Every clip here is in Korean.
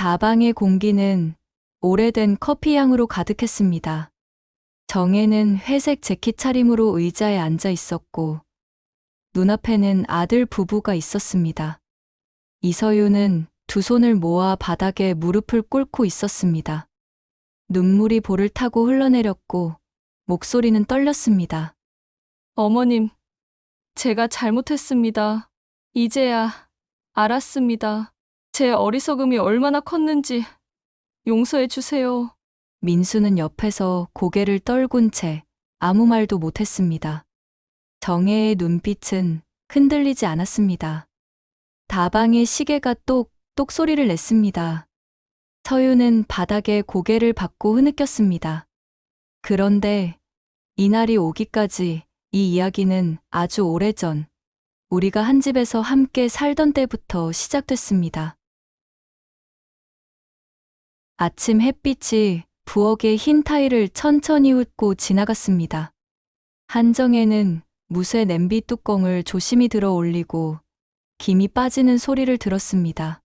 다방의 공기는 오래된 커피 향으로 가득했습니다. 정혜는 회색 재킷 차림으로 의자에 앉아 있었고 눈앞에는 아들 부부가 있었습니다. 이서윤은 두 손을 모아 바닥에 무릎을 꿇고 있었습니다. 눈물이 볼을 타고 흘러내렸고 목소리는 떨렸습니다. 어머님, 제가 잘못했습니다. 이제야 알았습니다. 제 어리석음이 얼마나 컸는지 용서해 주세요. 민수는 옆에서 고개를 떨군 채 아무 말도 못했습니다. 정혜의 눈빛은 흔들리지 않았습니다. 다방의 시계가 똑똑 소리를 냈습니다. 서윤은 바닥에 고개를 받고 흐느꼈습니다. 그런데 이날이 오기까지 이 이야기는 아주 오래전 우리가 한 집에서 함께 살던 때부터 시작됐습니다. 아침 햇빛이 부엌의 흰 타일을 천천히 훑고 지나갔습니다. 한정혜는 무쇠 냄비 뚜껑을 조심히 들어 올리고 김이 빠지는 소리를 들었습니다.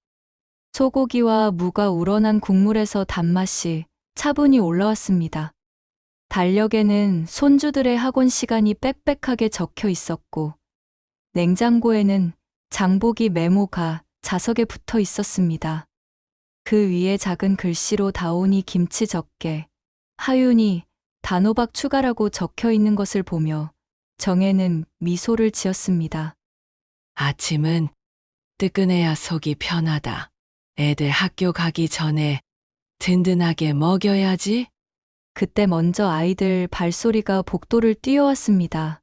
소고기와 무가 우러난 국물에서 단맛이 차분히 올라왔습니다. 달력에는 손주들의 학원 시간이 빽빽하게 적혀 있었고 냉장고에는 장보기 메모가 자석에 붙어 있었습니다. 그 위에 작은 글씨로 다온이 김치 적게, 하윤이 단호박 추가라고 적혀 있는 것을 보며 정혜는 미소를 지었습니다. 아침은 뜨끈해야 속이 편하다. 애들 학교 가기 전에 든든하게 먹여야지. 그때 먼저 아이들 발소리가 복도를 뛰어왔습니다.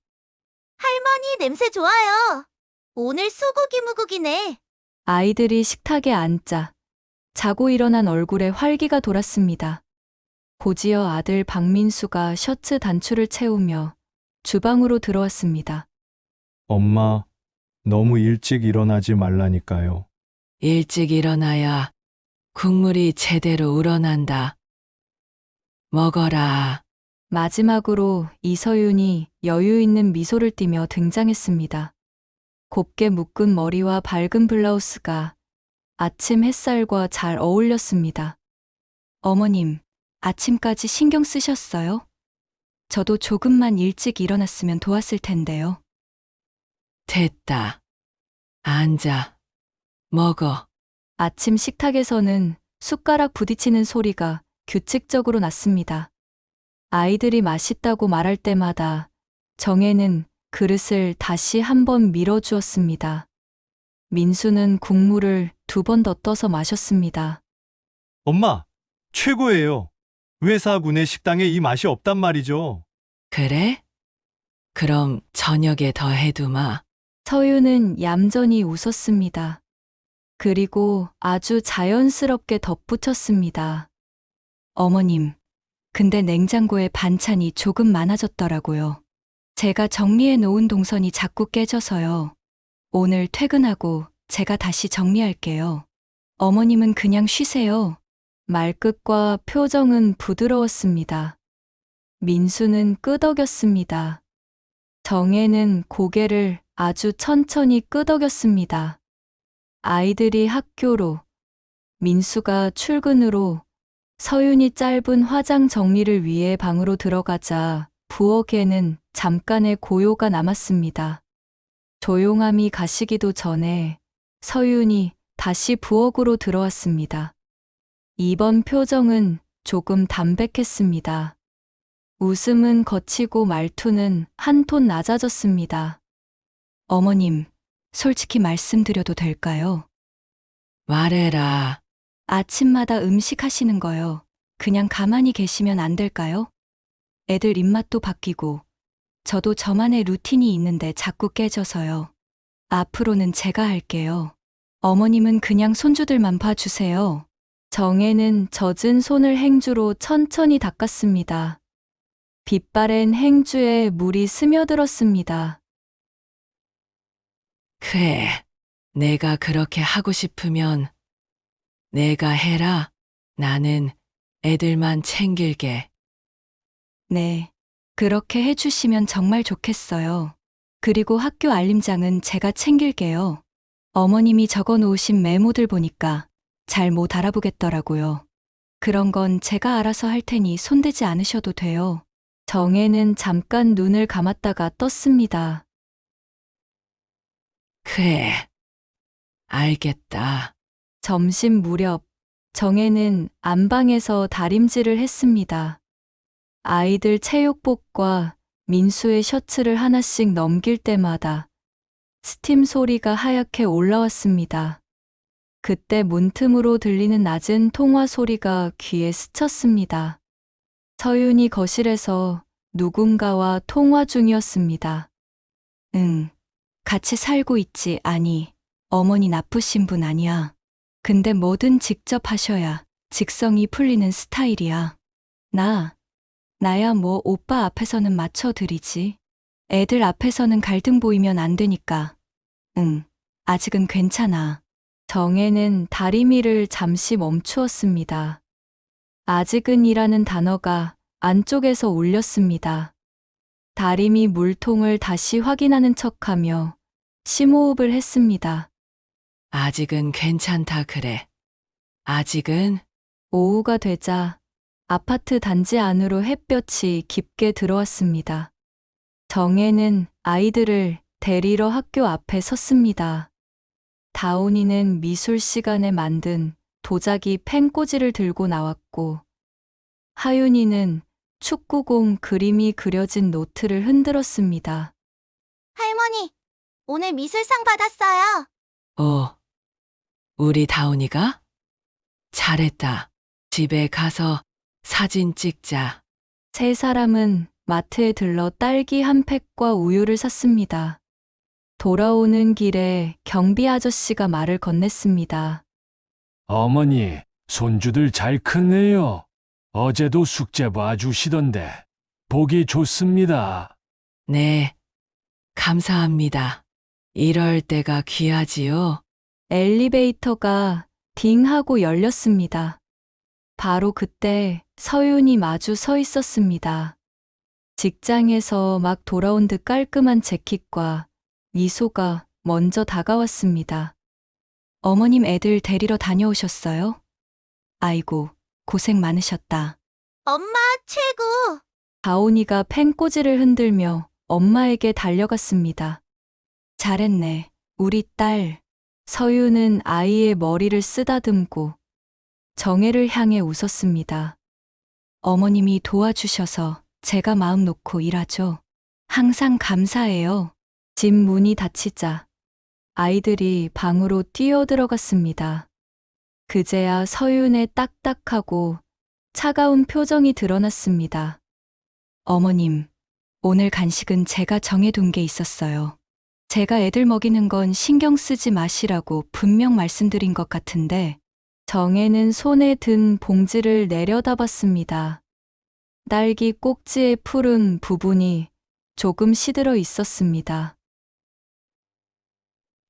할머니 냄새 좋아요. 오늘 소고기 무국이네. 아이들이 식탁에 앉자 자고 일어난 얼굴에 활기가 돌았습니다. 고지여 아들 박민수가 셔츠 단추를 채우며 주방으로 들어왔습니다. 엄마, 너무 일찍 일어나지 말라니까요. 일찍 일어나야 국물이 제대로 우러난다. 먹어라. 마지막으로 이서윤이 여유 있는 미소를 띠며 등장했습니다. 곱게 묶은 머리와 밝은 블라우스가 아침 햇살과 잘 어울렸습니다. 어머님, 아침까지 신경 쓰셨어요? 저도 조금만 일찍 일어났으면 도왔을 텐데요. 됐다. 앉아. 먹어. 아침 식탁에서는 숟가락 부딪히는 소리가 규칙적으로 났습니다. 아이들이 맛있다고 말할 때마다 정혜는 그릇을 다시 한번 밀어주었습니다. 민수는 국물을 2번 더 떠서 마셨습니다. 엄마, 최고예요. 회사군의 식당에 이 맛이 없단 말이죠. 그래? 그럼 저녁에 더 해두마. 서윤은 얌전히 웃었습니다. 그리고 아주 자연스럽게 덧붙였습니다. 어머님, 근데 냉장고에 반찬이 조금 많아졌더라고요. 제가 정리해 놓은 동선이 자꾸 깨져서요. 오늘 퇴근하고 제가 다시 정리할게요. 어머님은 그냥 쉬세요. 말끝과 표정은 부드러웠습니다. 민수는 끄덕였습니다. 정혜는 고개를 아주 천천히 끄덕였습니다. 아이들이 학교로, 민수가 출근으로, 서윤이 짧은 화장 정리를 위해 방으로 들어가자 부엌에는 잠깐의 고요가 남았습니다. 조용함이 가시기도 전에 서윤이 다시 부엌으로 들어왔습니다. 이번 표정은 조금 담백했습니다. 웃음은 거치고 말투는 한 톤 낮아졌습니다. 어머님, 솔직히 말씀드려도 될까요? 말해라. 아침마다 음식 하시는 거요. 그냥 가만히 계시면 안 될까요? 애들 입맛도 바뀌고 저도 저만의 루틴이 있는데 자꾸 깨져서요. 앞으로는 제가 할게요. 어머님은 그냥 손주들만 봐주세요. 정혜는 젖은 손을 행주로 천천히 닦았습니다. 빛바랜 행주에 물이 스며들었습니다. 그래. 내가 그렇게 하고 싶으면 내가 해라. 나는 애들만 챙길게. 네, 그렇게 해주시면 정말 좋겠어요. 그리고 학교 알림장은 제가 챙길게요. 어머님이 적어 놓으신 메모들 보니까 잘 못 알아보겠더라고요. 그런 건 제가 알아서 할 테니 손대지 않으셔도 돼요. 정혜는 잠깐 눈을 감았다가 떴습니다. 그래. 알겠다. 점심 무렵 정혜는 안방에서 다림질을 했습니다. 아이들 체육복과 민수의 셔츠를 하나씩 넘길 때마다 스팀 소리가 하얗게 올라왔습니다. 그때 문틈으로 들리는 낮은 통화 소리가 귀에 스쳤습니다. 서윤이 거실에서 누군가와 통화 중이었습니다. 응, 같이 살고 있지. 아니, 어머니 나쁘신 분 아니야. 근데 뭐든 직접 하셔야 직성이 풀리는 스타일이야. 나야 뭐 오빠 앞에서는 맞춰드리지. 애들 앞에서는 갈등 보이면 안 되니까. 응, 아직은 괜찮아. 정혜는 다리미를 잠시 멈추었습니다. 아직은이라는 단어가 안쪽에서 울렸습니다. 다리미 물통을 다시 확인하는 척하며 심호흡을 했습니다. 아직은 괜찮다 그래. 아직은 오후가 되자 아파트 단지 안으로 햇볕이 깊게 들어왔습니다. 정혜는 아이들을 데리러 학교 앞에 섰습니다. 다온이는 미술 시간에 만든 도자기 펜꽂이를 들고 나왔고, 하윤이는 축구공 그림이 그려진 노트를 흔들었습니다. 할머니, 오늘 미술상 받았어요. 우리 다운이가? 잘했다. 집에 가서 사진 찍자. 세 사람은 마트에 들러 딸기 한 팩과 우유를 샀습니다. 돌아오는 길에 경비 아저씨가 말을 건넸습니다. 어머니, 손주들 잘 크네요. 어제도 숙제 봐주시던데 보기 좋습니다. 네. 감사합니다. 이럴 때가 귀하지요. 엘리베이터가 딩 하고 열렸습니다. 바로 그때 서윤이 마주 서 있었습니다. 직장에서 막 돌아온 듯 깔끔한 재킷과 미소가 먼저 다가왔습니다. 어머님 애들 데리러 다녀오셨어요? 아이고, 고생 많으셨다. 엄마 최고. 다온이가 펜꽂이를 흔들며 엄마에게 달려갔습니다. 잘했네, 우리 딸. 서윤은 아이의 머리를 쓰다듬고 정혜를 향해 웃었습니다. 어머님이 도와주셔서 제가 마음 놓고 일하죠. 항상 감사해요. 집 문이 닫히자 아이들이 방으로 뛰어들어갔습니다. 그제야 서윤의 딱딱하고 차가운 표정이 드러났습니다. 어머님, 오늘 간식은 제가 정해둔 게 있었어요. 제가 애들 먹이는 건 신경 쓰지 마시라고 분명 말씀드린 것 같은데, 정혜는 손에 든 봉지를 내려다봤습니다. 딸기 꼭지의 푸른 부분이 조금 시들어 있었습니다.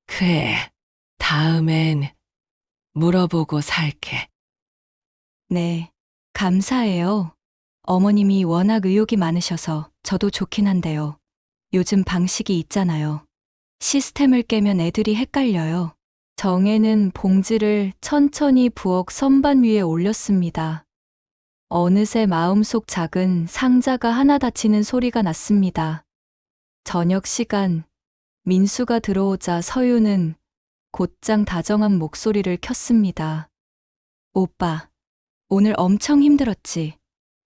그래. 다음엔 물어보고 살게. 네, 감사해요. 어머님이 워낙 의욕이 많으셔서 저도 좋긴 한데요. 요즘 방식이 있잖아요. 시스템을 깨면 애들이 헷갈려요. 정혜는 봉지를 천천히 부엌 선반 위에 올렸습니다. 어느새 마음속 작은 상자가 하나 닫히는 소리가 났습니다. 저녁 시간, 민수가 들어오자 서윤은 곧장 다정한 목소리를 켰습니다. 오빠, 오늘 엄청 힘들었지?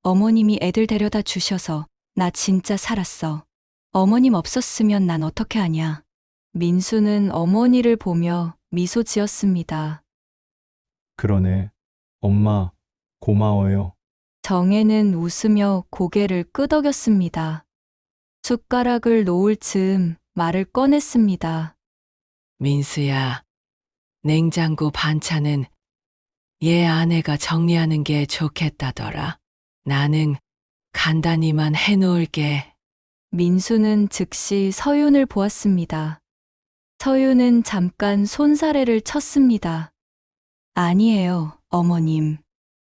어머님이 애들 데려다 주셔서 나 진짜 살았어. 어머님 없었으면 난 어떻게 하냐? 민수는 어머니를 보며 미소 지었습니다. 그러네. 엄마, 고마워요. 정혜는 웃으며 고개를 끄덕였습니다. 숟가락을 놓을 즈음 말을 꺼냈습니다. 민수야, 냉장고 반찬은 얘 아내가 정리하는 게 좋겠다더라. 나는 간단히만 해놓을게. 민수는 즉시 서윤을 보았습니다. 서윤은 잠깐 손사래를 쳤습니다. 아니에요, 어머님.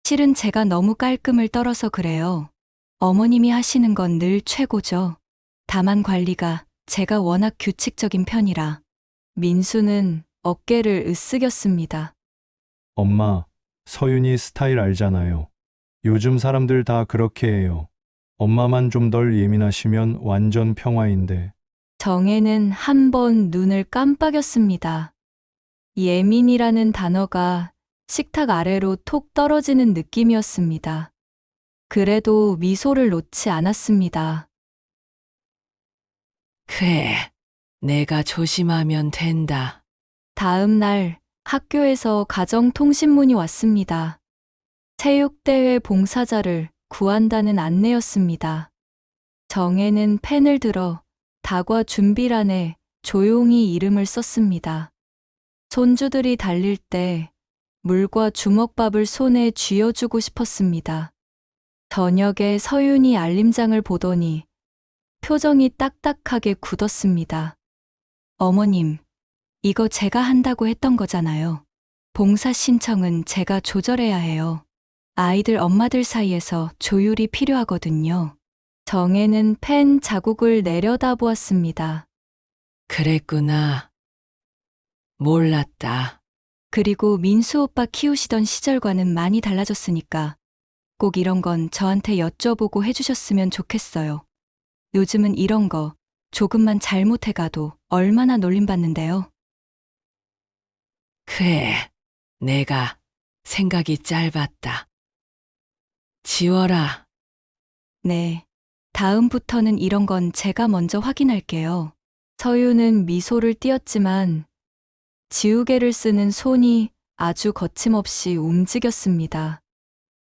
실은 제가 너무 깔끔을 떨어서 그래요. 어머님이 하시는 건 늘 최고죠. 다만 관리가 제가 워낙 규칙적인 편이라. 민수는 어깨를 으쓱였습니다. 엄마, 서윤이 스타일 알잖아요. 요즘 사람들 다 그렇게 해요. 엄마만 좀 덜 예민하시면 완전 평화인데. 정혜는 한 번 눈을 깜빡였습니다. 예민이라는 단어가 식탁 아래로 톡 떨어지는 느낌이었습니다. 그래도 미소를 놓지 않았습니다. 그래, 내가 조심하면 된다. 다음 날 학교에서 가정통신문이 왔습니다. 체육대회 봉사자를 구한다는 안내였습니다. 정혜는 펜을 들어 다과 준비란에 조용히 이름을 썼습니다. 손주들이 달릴 때 물과 주먹밥을 손에 쥐어주고 싶었습니다. 저녁에 서윤이 알림장을 보더니 표정이 딱딱하게 굳었습니다. 어머님, 이거 제가 한다고 했던 거잖아요. 봉사 신청은 제가 조절해야 해요. 아이들 엄마들 사이에서 조율이 필요하거든요. 정혜는 펜 자국을 내려다보았습니다. 그랬구나. 몰랐다. 그리고 민수 오빠 키우시던 시절과는 많이 달라졌으니까 꼭 이런 건 저한테 여쭤보고 해주셨으면 좋겠어요. 요즘은 이런 거 조금만 잘못해가도 얼마나 놀림받는데요. 그래, 내가 생각이 짧았다. 지워라. 네. 다음부터는 이런 건 제가 먼저 확인할게요. 서유는 미소를 띄었지만 지우개를 쓰는 손이 아주 거침없이 움직였습니다.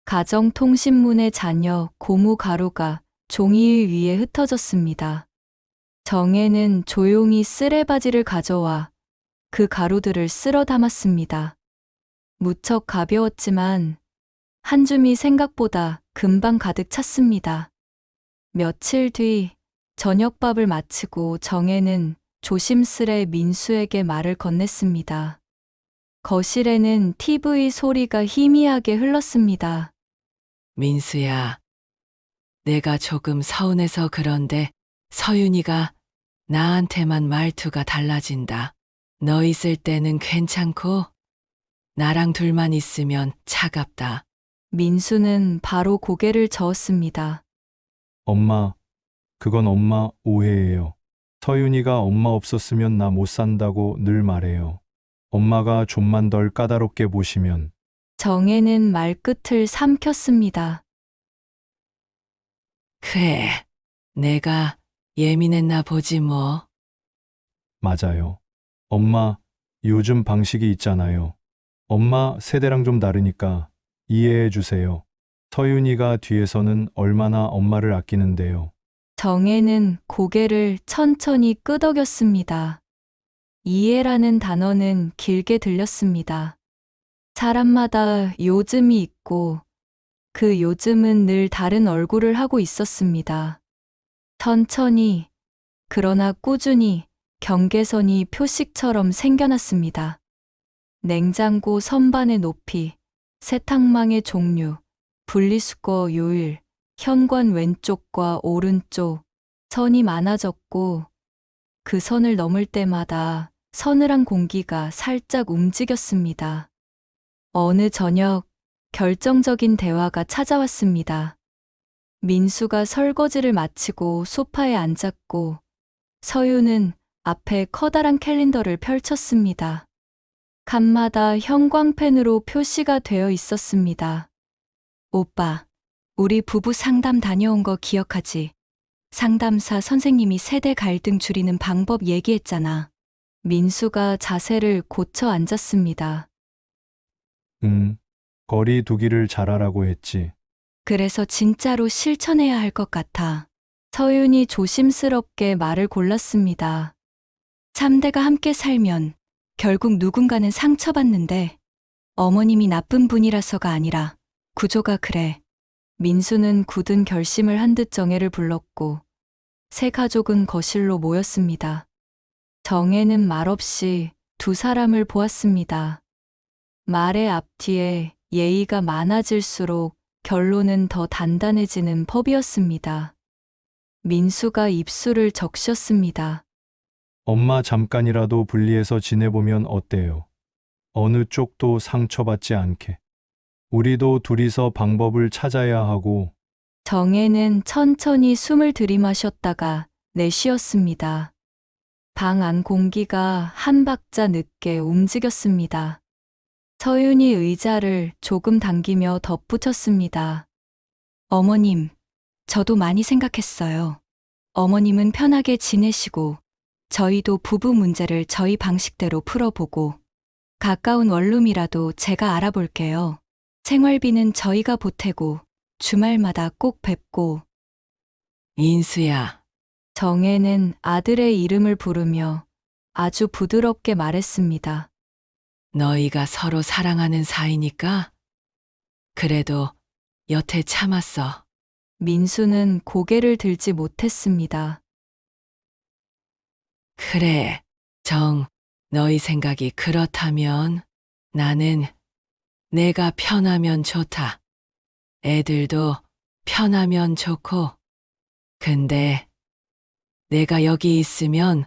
가정통신문의 잔여 고무 가루가 종이 위에 흩어졌습니다. 정혜는 조용히 쓰레바지를 가져와 그 가루들을 쓸어 담았습니다. 무척 가벼웠지만 한 줌이 생각보다 금방 가득 찼습니다. 며칠 뒤 저녁밥을 마치고 정혜는 조심스레 민수에게 말을 건넸습니다. 거실에는 TV 소리가 희미하게 흘렀습니다. 민수야, 내가 조금 서운해서 그런데 서윤이가 나한테만 말투가 달라진다. 너 있을 때는 괜찮고 나랑 둘만 있으면 차갑다. 민수는 바로 고개를 저었습니다. 엄마, 그건 엄마 오해예요. 서윤이가 엄마 없었으면 나 못 산다고 늘 말해요. 엄마가 좀만 덜 까다롭게 보시면. 정혜는 말끝을 삼켰습니다. 그래, 내가 예민했나 보지 뭐. 맞아요. 엄마, 요즘 방식이 있잖아요. 엄마 세대랑 좀 다르니까 이해해 주세요. 서윤이가 뒤에서는 얼마나 엄마를 아끼는데요. 정혜는 고개를 천천히 끄덕였습니다. 이해라는 단어는 길게 들렸습니다. 사람마다 요즘이 있고 그 요즘은 늘 다른 얼굴을 하고 있었습니다. 천천히, 그러나 꾸준히 경계선이 표식처럼 생겨났습니다. 냉장고 선반의 높이, 세탁망의 종류, 분리수거 요일, 현관 왼쪽과 오른쪽, 선이 많아졌고 그 선을 넘을 때마다 서늘한 공기가 살짝 움직였습니다. 어느 저녁 결정적인 대화가 찾아왔습니다. 민수가 설거지를 마치고 소파에 앉았고 서유는 앞에 커다란 캘린더를 펼쳤습니다. 칸마다 형광펜으로 표시가 되어 있었습니다. 오빠, 우리 부부 상담 다녀온 거 기억하지? 상담사 선생님이 세대 갈등 줄이는 방법 얘기했잖아. 민수가 자세를 고쳐 앉았습니다. 거리 두기를 잘하라고 했지. 그래서 진짜로 실천해야 할 것 같아. 서윤이 조심스럽게 말을 골랐습니다. 3대가 함께 살면 결국 누군가는 상처받는데 어머님이 나쁜 분이라서가 아니라 구조가 그래. 민수는 굳은 결심을 한 듯 정혜를 불렀고 세 가족은 거실로 모였습니다. 정혜는 말없이 두 사람을 보았습니다. 말의 앞뒤에 예의가 많아질수록 결론은 더 단단해지는 법이었습니다. 민수가 입술을 적셨습니다. 엄마 잠깐이라도 분리해서 지내보면 어때요? 어느 쪽도 상처받지 않게. 우리도 둘이서 방법을 찾아야 하고, 정혜는 천천히 숨을 들이마셨다가 내쉬었습니다. 방 안 공기가 한 박자 늦게 움직였습니다. 서윤이 의자를 조금 당기며 덧붙였습니다. 어머님, 저도 많이 생각했어요. 어머님은 편하게 지내시고, 저희도 부부 문제를 저희 방식대로 풀어보고, 가까운 원룸이라도 제가 알아볼게요. 생활비는 저희가 보태고, 주말마다 꼭 뵙고. 민수야, 정혜는 아들의 이름을 부르며 아주 부드럽게 말했습니다. 너희가 서로 사랑하는 사이니까 그래도 여태 참았어. 민수는 고개를 들지 못했습니다. 그래, 너희 생각이 그렇다면 나는 내가 편하면 좋다. 애들도 편하면 좋고. 근데 내가 여기 있으면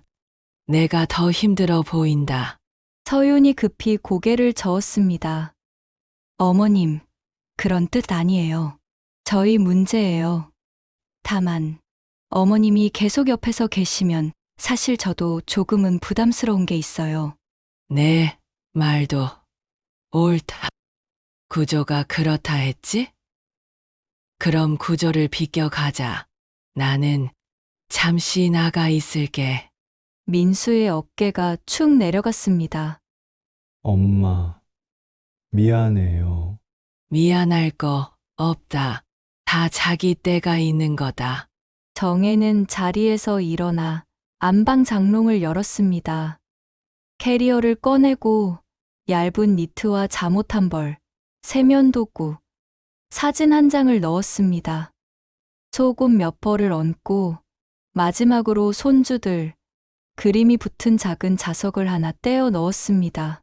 내가 더 힘들어 보인다. 서윤이 급히 고개를 저었습니다. 어머님, 그런 뜻 아니에요. 저희 문제예요. 다만, 어머님이 계속 옆에서 계시면 사실 저도 조금은 부담스러운 게 있어요. 내 말도 옳다. 구조가 그렇다 했지? 그럼 구조를 비껴가자. 나는 잠시 나가 있을게. 민수의 어깨가 축 내려갔습니다. 엄마, 미안해요. 미안할 거 없다. 다 자기 때가 있는 거다. 정혜는 자리에서 일어나 안방 장롱을 열었습니다. 캐리어를 꺼내고 얇은 니트와 잠옷 한 벌, 세면도구, 사진 한 장을 넣었습니다. 속옷 몇 벌을 얹고 마지막으로 손주들, 그림이 붙은 작은 자석을 하나 떼어 넣었습니다.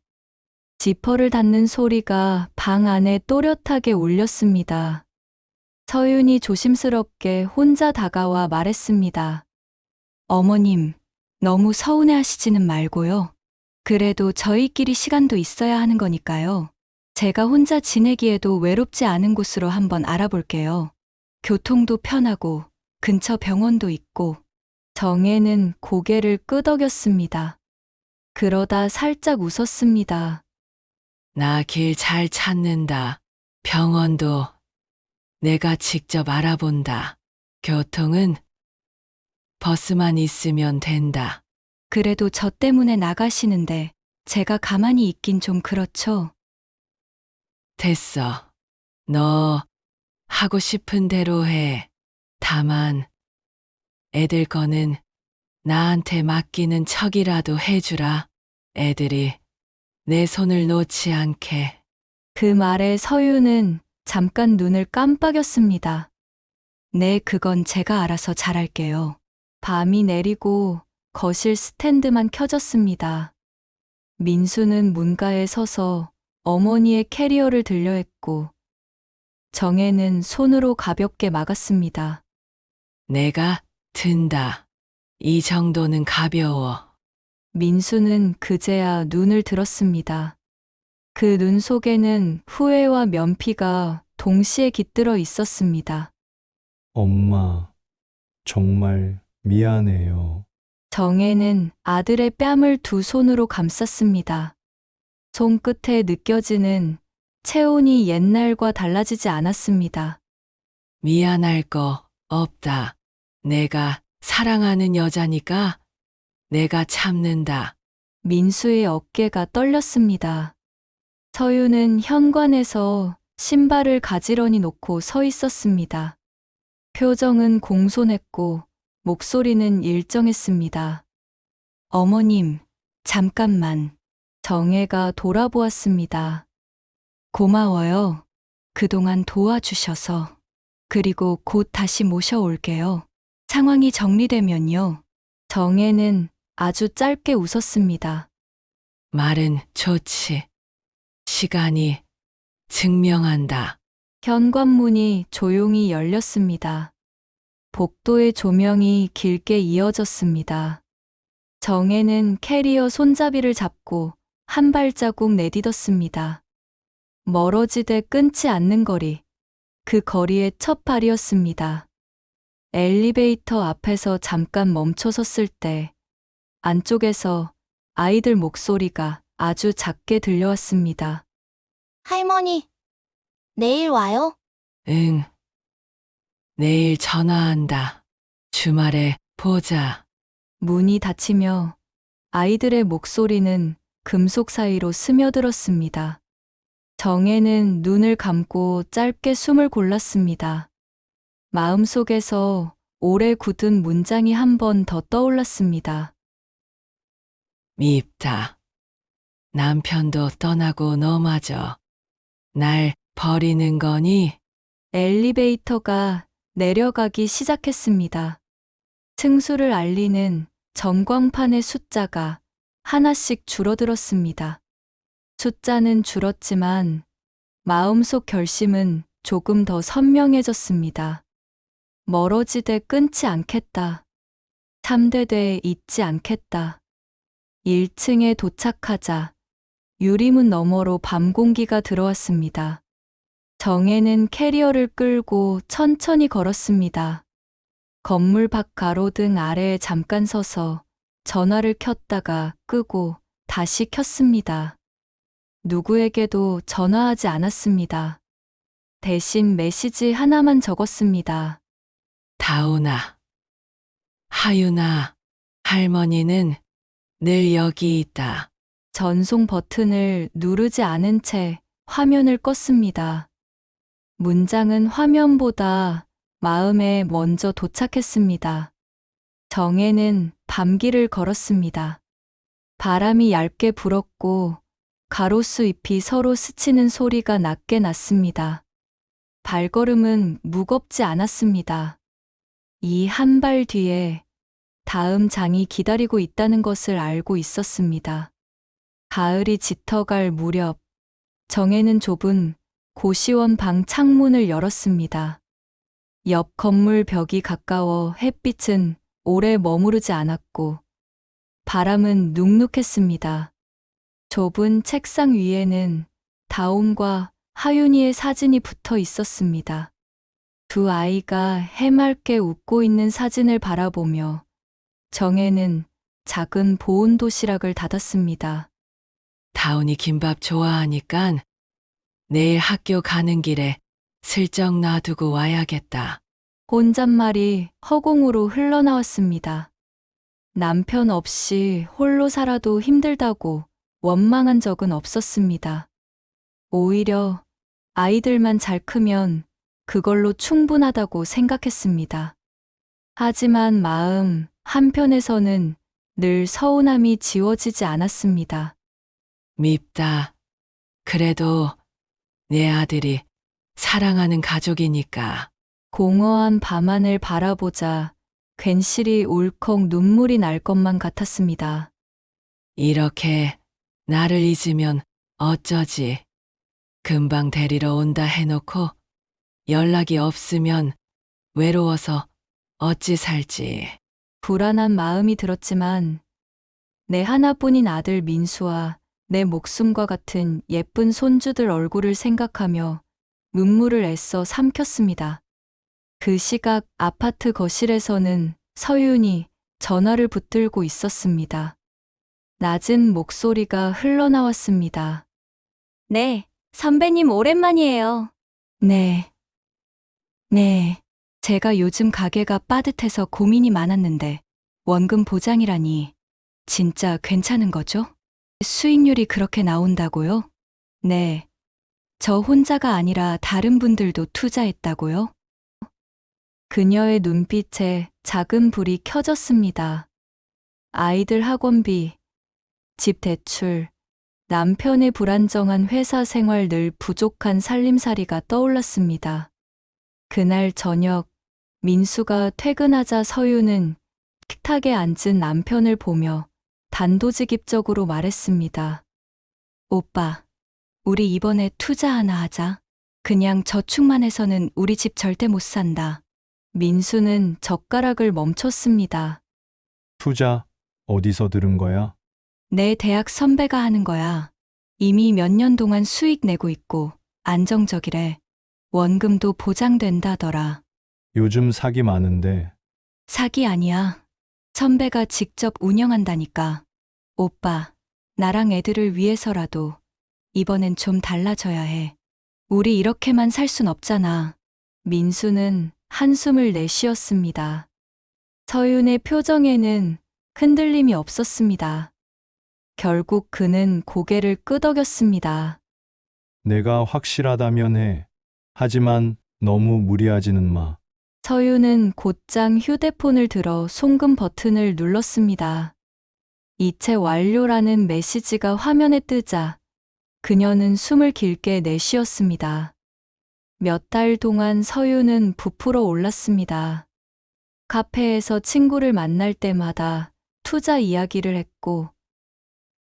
지퍼를 닫는 소리가 방 안에 또렷하게 울렸습니다. 서윤이 조심스럽게 혼자 다가와 말했습니다. 어머님, 너무 서운해하시지는 말고요. 그래도 저희끼리 시간도 있어야 하는 거니까요. 제가 혼자 지내기에도 외롭지 않은 곳으로 한번 알아볼게요. 교통도 편하고 근처 병원도 있고. 정혜는 고개를 끄덕였습니다. 그러다 살짝 웃었습니다. 나 길 잘 찾는다. 병원도 내가 직접 알아본다. 교통은 버스만 있으면 된다. 그래도 저 때문에 나가시는데 제가 가만히 있긴 좀 그렇죠? 됐어. 너 하고 싶은 대로 해. 다만 애들 거는 나한테 맡기는 척이라도 해주라. 애들이 내 손을 놓지 않게. 그 말에 서윤은 잠깐 눈을 깜빡였습니다. 네, 그건 제가 알아서 잘할게요. 밤이 내리고 거실 스탠드만 켜졌습니다. 민수는 문가에 서서 어머니의 캐리어를 들려했고, 정혜는 손으로 가볍게 막았습니다. 내가 든다. 이 정도는 가벼워. 민수는 그제야 눈을 들었습니다. 그 눈 속에는 후회와 면피가 동시에 깃들어 있었습니다. 엄마, 정말 미안해요. 정혜는 아들의 뺨을 두 손으로 감쌌습니다. 손끝에 느껴지는 체온이 옛날과 달라지지 않았습니다. 미안할 거 없다. 내가 사랑하는 여자니까 내가 참는다. 민수의 어깨가 떨렸습니다. 서윤은 현관에서 신발을 가지런히 놓고 서 있었습니다. 표정은 공손했고 목소리는 일정했습니다. 어머님, 잠깐만. 정혜가 돌아보았습니다. 고마워요. 그동안 도와주셔서. 그리고 곧 다시 모셔올게요. 상황이 정리되면요. 정혜는 아주 짧게 웃었습니다. 말은 좋지. 시간이 증명한다. 현관문이 조용히 열렸습니다. 복도의 조명이 길게 이어졌습니다. 정혜는 캐리어 손잡이를 잡고 한 발자국 내딛었습니다. 멀어지되 끊지 않는 거리. 그 거리의 첫 발이었습니다. 엘리베이터 앞에서 잠깐 멈춰 섰을 때 안쪽에서 아이들 목소리가 아주 작게 들려왔습니다. 할머니, 내일 와요? 응. 내일 전화한다. 주말에 보자. 문이 닫히며 아이들의 목소리는 금속 사이로 스며들었습니다. 정혜는 눈을 감고 짧게 숨을 골랐습니다. 마음속에서 오래 굳은 문장이 한 번 더 떠올랐습니다. 밉다. 남편도 떠나고 너마저 날 버리는 거니? 엘리베이터가 내려가기 시작했습니다. 층수를 알리는 전광판의 숫자가 하나씩 줄어들었습니다. 숫자는 줄었지만 마음속 결심은 조금 더 선명해졌습니다. 멀어지되 끊지 않겠다. 참되되 잊지 않겠다. 1층에 도착하자 유리문 너머로 밤 공기가 들어왔습니다. 정혜는 캐리어를 끌고 천천히 걸었습니다. 건물 밖 가로등 아래에 잠깐 서서 전화를 켰다가 끄고 다시 켰습니다. 누구에게도 전화하지 않았습니다. 대신 메시지 하나만 적었습니다. 다운아. 하윤아. 할머니는 늘 여기 있다. 전송 버튼을 누르지 않은 채 화면을 껐습니다. 문장은 화면보다 마음에 먼저 도착했습니다. 정혜는 밤길을 걸었습니다. 바람이 얇게 불었고 가로수 잎이 서로 스치는 소리가 낮게 났습니다. 발걸음은 무겁지 않았습니다. 이 한 발 뒤에 다음 장이 기다리고 있다는 것을 알고 있었습니다. 가을이 짙어갈 무렵, 정혜는 좁은 고시원 방 창문을 열었습니다. 옆 건물 벽이 가까워 햇빛은 오래 머무르지 않았고 바람은 눅눅했습니다. 좁은 책상 위에는 다온과 하윤이의 사진이 붙어 있었습니다. 두 아이가 해맑게 웃고 있는 사진을 바라보며 정혜는 작은 보온 도시락을 닫았습니다. 다운이 김밥 좋아하니깐 내일 학교 가는 길에 슬쩍 놔두고 와야겠다. 혼잣말이 허공으로 흘러나왔습니다. 남편 없이 홀로 살아도 힘들다고 원망한 적은 없었습니다. 오히려 아이들만 잘 크면 그걸로 충분하다고 생각했습니다. 하지만 마음 한편에서는 늘 서운함이 지워지지 않았습니다. 밉다. 그래도 내 아들이 사랑하는 가족이니까. 공허한 밤하늘 바라보자 괜시리 울컥 눈물이 날 것만 같았습니다. 이렇게 나를 잊으면 어쩌지. 금방 데리러 온다 해놓고 연락이 없으면 외로워서 어찌 살지. 불안한 마음이 들었지만 내 하나뿐인 아들 민수와 내 목숨과 같은 예쁜 손주들 얼굴을 생각하며 눈물을 애써 삼켰습니다. 그 시각 아파트 거실에서는 서윤이 전화를 붙들고 있었습니다. 낮은 목소리가 흘러나왔습니다. 네, 선배님 오랜만이에요. 네. 제가 요즘 가게가 빠듯해서 고민이 많았는데 원금 보장이라니 진짜 괜찮은 거죠? 수익률이 그렇게 나온다고요? 네. 저 혼자가 아니라 다른 분들도 투자했다고요? 그녀의 눈빛에 작은 불이 켜졌습니다. 아이들 학원비, 집 대출, 남편의 불안정한 회사 생활 늘 부족한 살림살이가 떠올랐습니다. 그날 저녁, 민수가 퇴근하자 서유는 식탁에 앉은 남편을 보며 단도직입적으로 말했습니다. 오빠, 우리 이번에 투자 하나 하자. 그냥 저축만 해서는 우리 집 절대 못 산다. 민수는 젓가락을 멈췄습니다. 투자 어디서 들은 거야? 내 대학 선배가 하는 거야. 이미 몇 년 동안 수익 내고 있고 안정적이래. 원금도 보장된다더라. 요즘 사기 많은데 사기 아니야. 선배가 직접 운영한다니까. 오빠, 나랑 애들을 위해서라도 이번엔 좀 달라져야 해. 우리 이렇게만 살 순 없잖아. 민수는 한숨을 내쉬었습니다. 서윤의 표정에는 흔들림이 없었습니다. 결국 그는 고개를 끄덕였습니다. 내가 확실하다면 해. 하지만 너무 무리하지는 마. 서윤은 곧장 휴대폰을 들어 송금 버튼을 눌렀습니다. 이체 완료라는 메시지가 화면에 뜨자 그녀는 숨을 길게 내쉬었습니다. 몇 달 동안 서윤은 부풀어 올랐습니다. 카페에서 친구를 만날 때마다 투자 이야기를 했고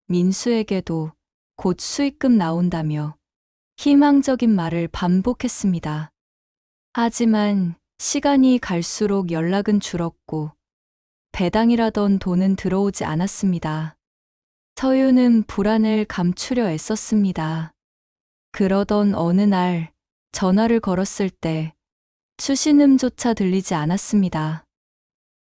민수에게도 곧 수익금 나온다며 희망적인 말을 반복했습니다. 하지만 시간이 갈수록 연락은 줄었고 배당이라던 돈은 들어오지 않았습니다. 서윤은 불안을 감추려 애썼습니다. 그러던 어느 날 전화를 걸었을 때 수신음조차 들리지 않았습니다.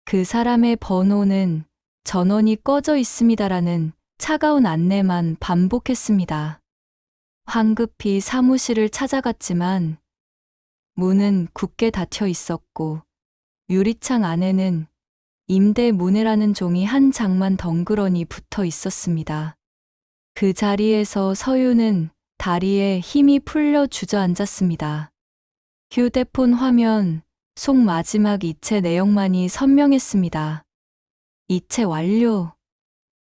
그 사람의 번호는 전원이 꺼져 있습니다라는 차가운 안내만 반복했습니다. 황급히 사무실을 찾아갔지만 문은 굳게 닫혀 있었고 유리창 안에는 임대문해라는 종이 한 장만 덩그러니 붙어 있었습니다. 그 자리에서 서윤은 다리에 힘이 풀려 주저앉았습니다. 휴대폰 화면 속 마지막 이체 내용만이 선명했습니다. 이체 완료.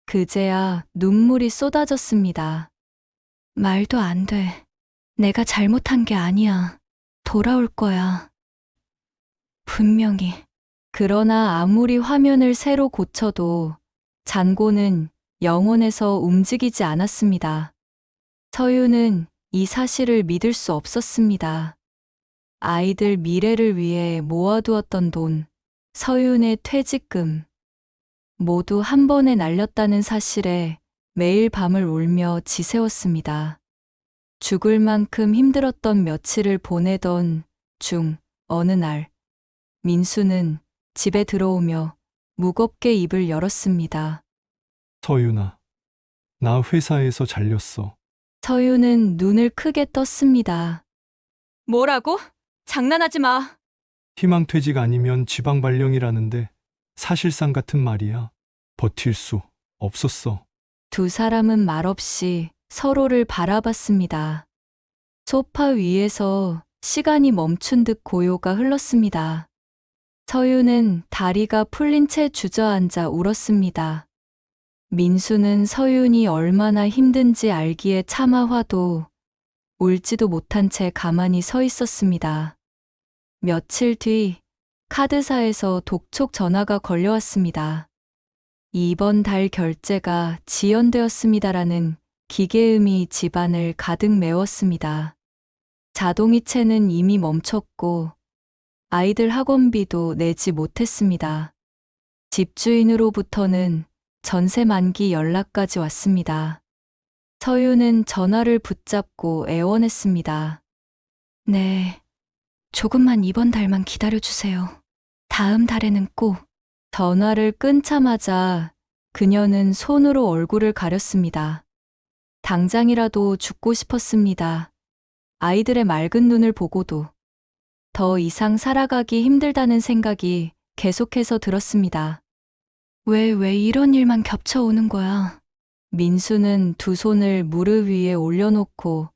그제야 눈물이 쏟아졌습니다. 말도 안 돼. 내가 잘못한 게 아니야. 돌아올 거야. 분명히. 그러나 아무리 화면을 새로 고쳐도 잔고는 영혼에서 움직이지 않았습니다. 서윤은 이 사실을 믿을 수 없었습니다. 아이들 미래를 위해 모아두었던 돈, 서윤의 퇴직금, 모두 한 번에 날렸다는 사실에 매일 밤을 울며 지새웠습니다. 죽을 만큼 힘들었던 며칠을 보내던 중 어느 날 민수는 집에 들어오며 무겁게 입을 열었습니다. 서윤아, 나 회사에서 잘렸어. 서윤은 눈을 크게 떴습니다. 뭐라고? 장난하지 마. 희망퇴직 아니면 지방 발령이라는데 사실상 같은 말이야. 버틸 수 없었어. 두 사람은 말없이 서로를 바라봤습니다. 소파 위에서 시간이 멈춘 듯 고요가 흘렀습니다. 서윤은 다리가 풀린 채 주저앉아 울었습니다. 민수는 서윤이 얼마나 힘든지 알기에 차마 울지도 못한 채 가만히 서 있었습니다. 며칠 뒤 카드사에서 독촉 전화가 걸려왔습니다. 이번 달 결제가 지연되었습니다라는 기계음이 집안을 가득 메웠습니다. 자동이체는 이미 멈췄고 아이들 학원비도 내지 못했습니다. 집주인으로부터는 전세 만기 연락까지 왔습니다. 서윤은 전화를 붙잡고 애원했습니다. 네, 조금만 이번 달만 기다려주세요. 다음 달에는 꼭. 전화를 끊자마자 그녀는 손으로 얼굴을 가렸습니다. 당장이라도 죽고 싶었습니다. 아이들의 맑은 눈을 보고도 더 이상 살아가기 힘들다는 생각이 계속해서 들었습니다. 왜 이런 일만 겹쳐오는 거야? 민수는 두 손을 무릎 위에 올려놓고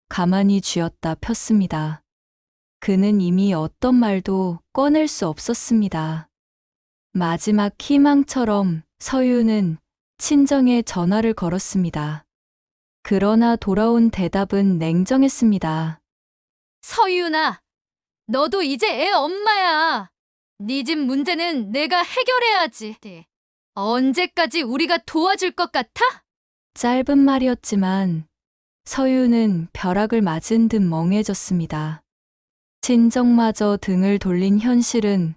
가만히 쥐었다 폈습니다. 그는 이미 어떤 말도 꺼낼 수 없었습니다. 마지막 희망처럼 서윤은 친정에 전화를 걸었습니다. 그러나 돌아온 대답은 냉정했습니다. 서윤아, 너도 이제 애 엄마야. 네 집 문제는 내가 해결해야지. 언제까지 우리가 도와줄 것 같아? 짧은 말이었지만 서윤은 벼락을 맞은 듯 멍해졌습니다. 친정마저 등을 돌린 현실은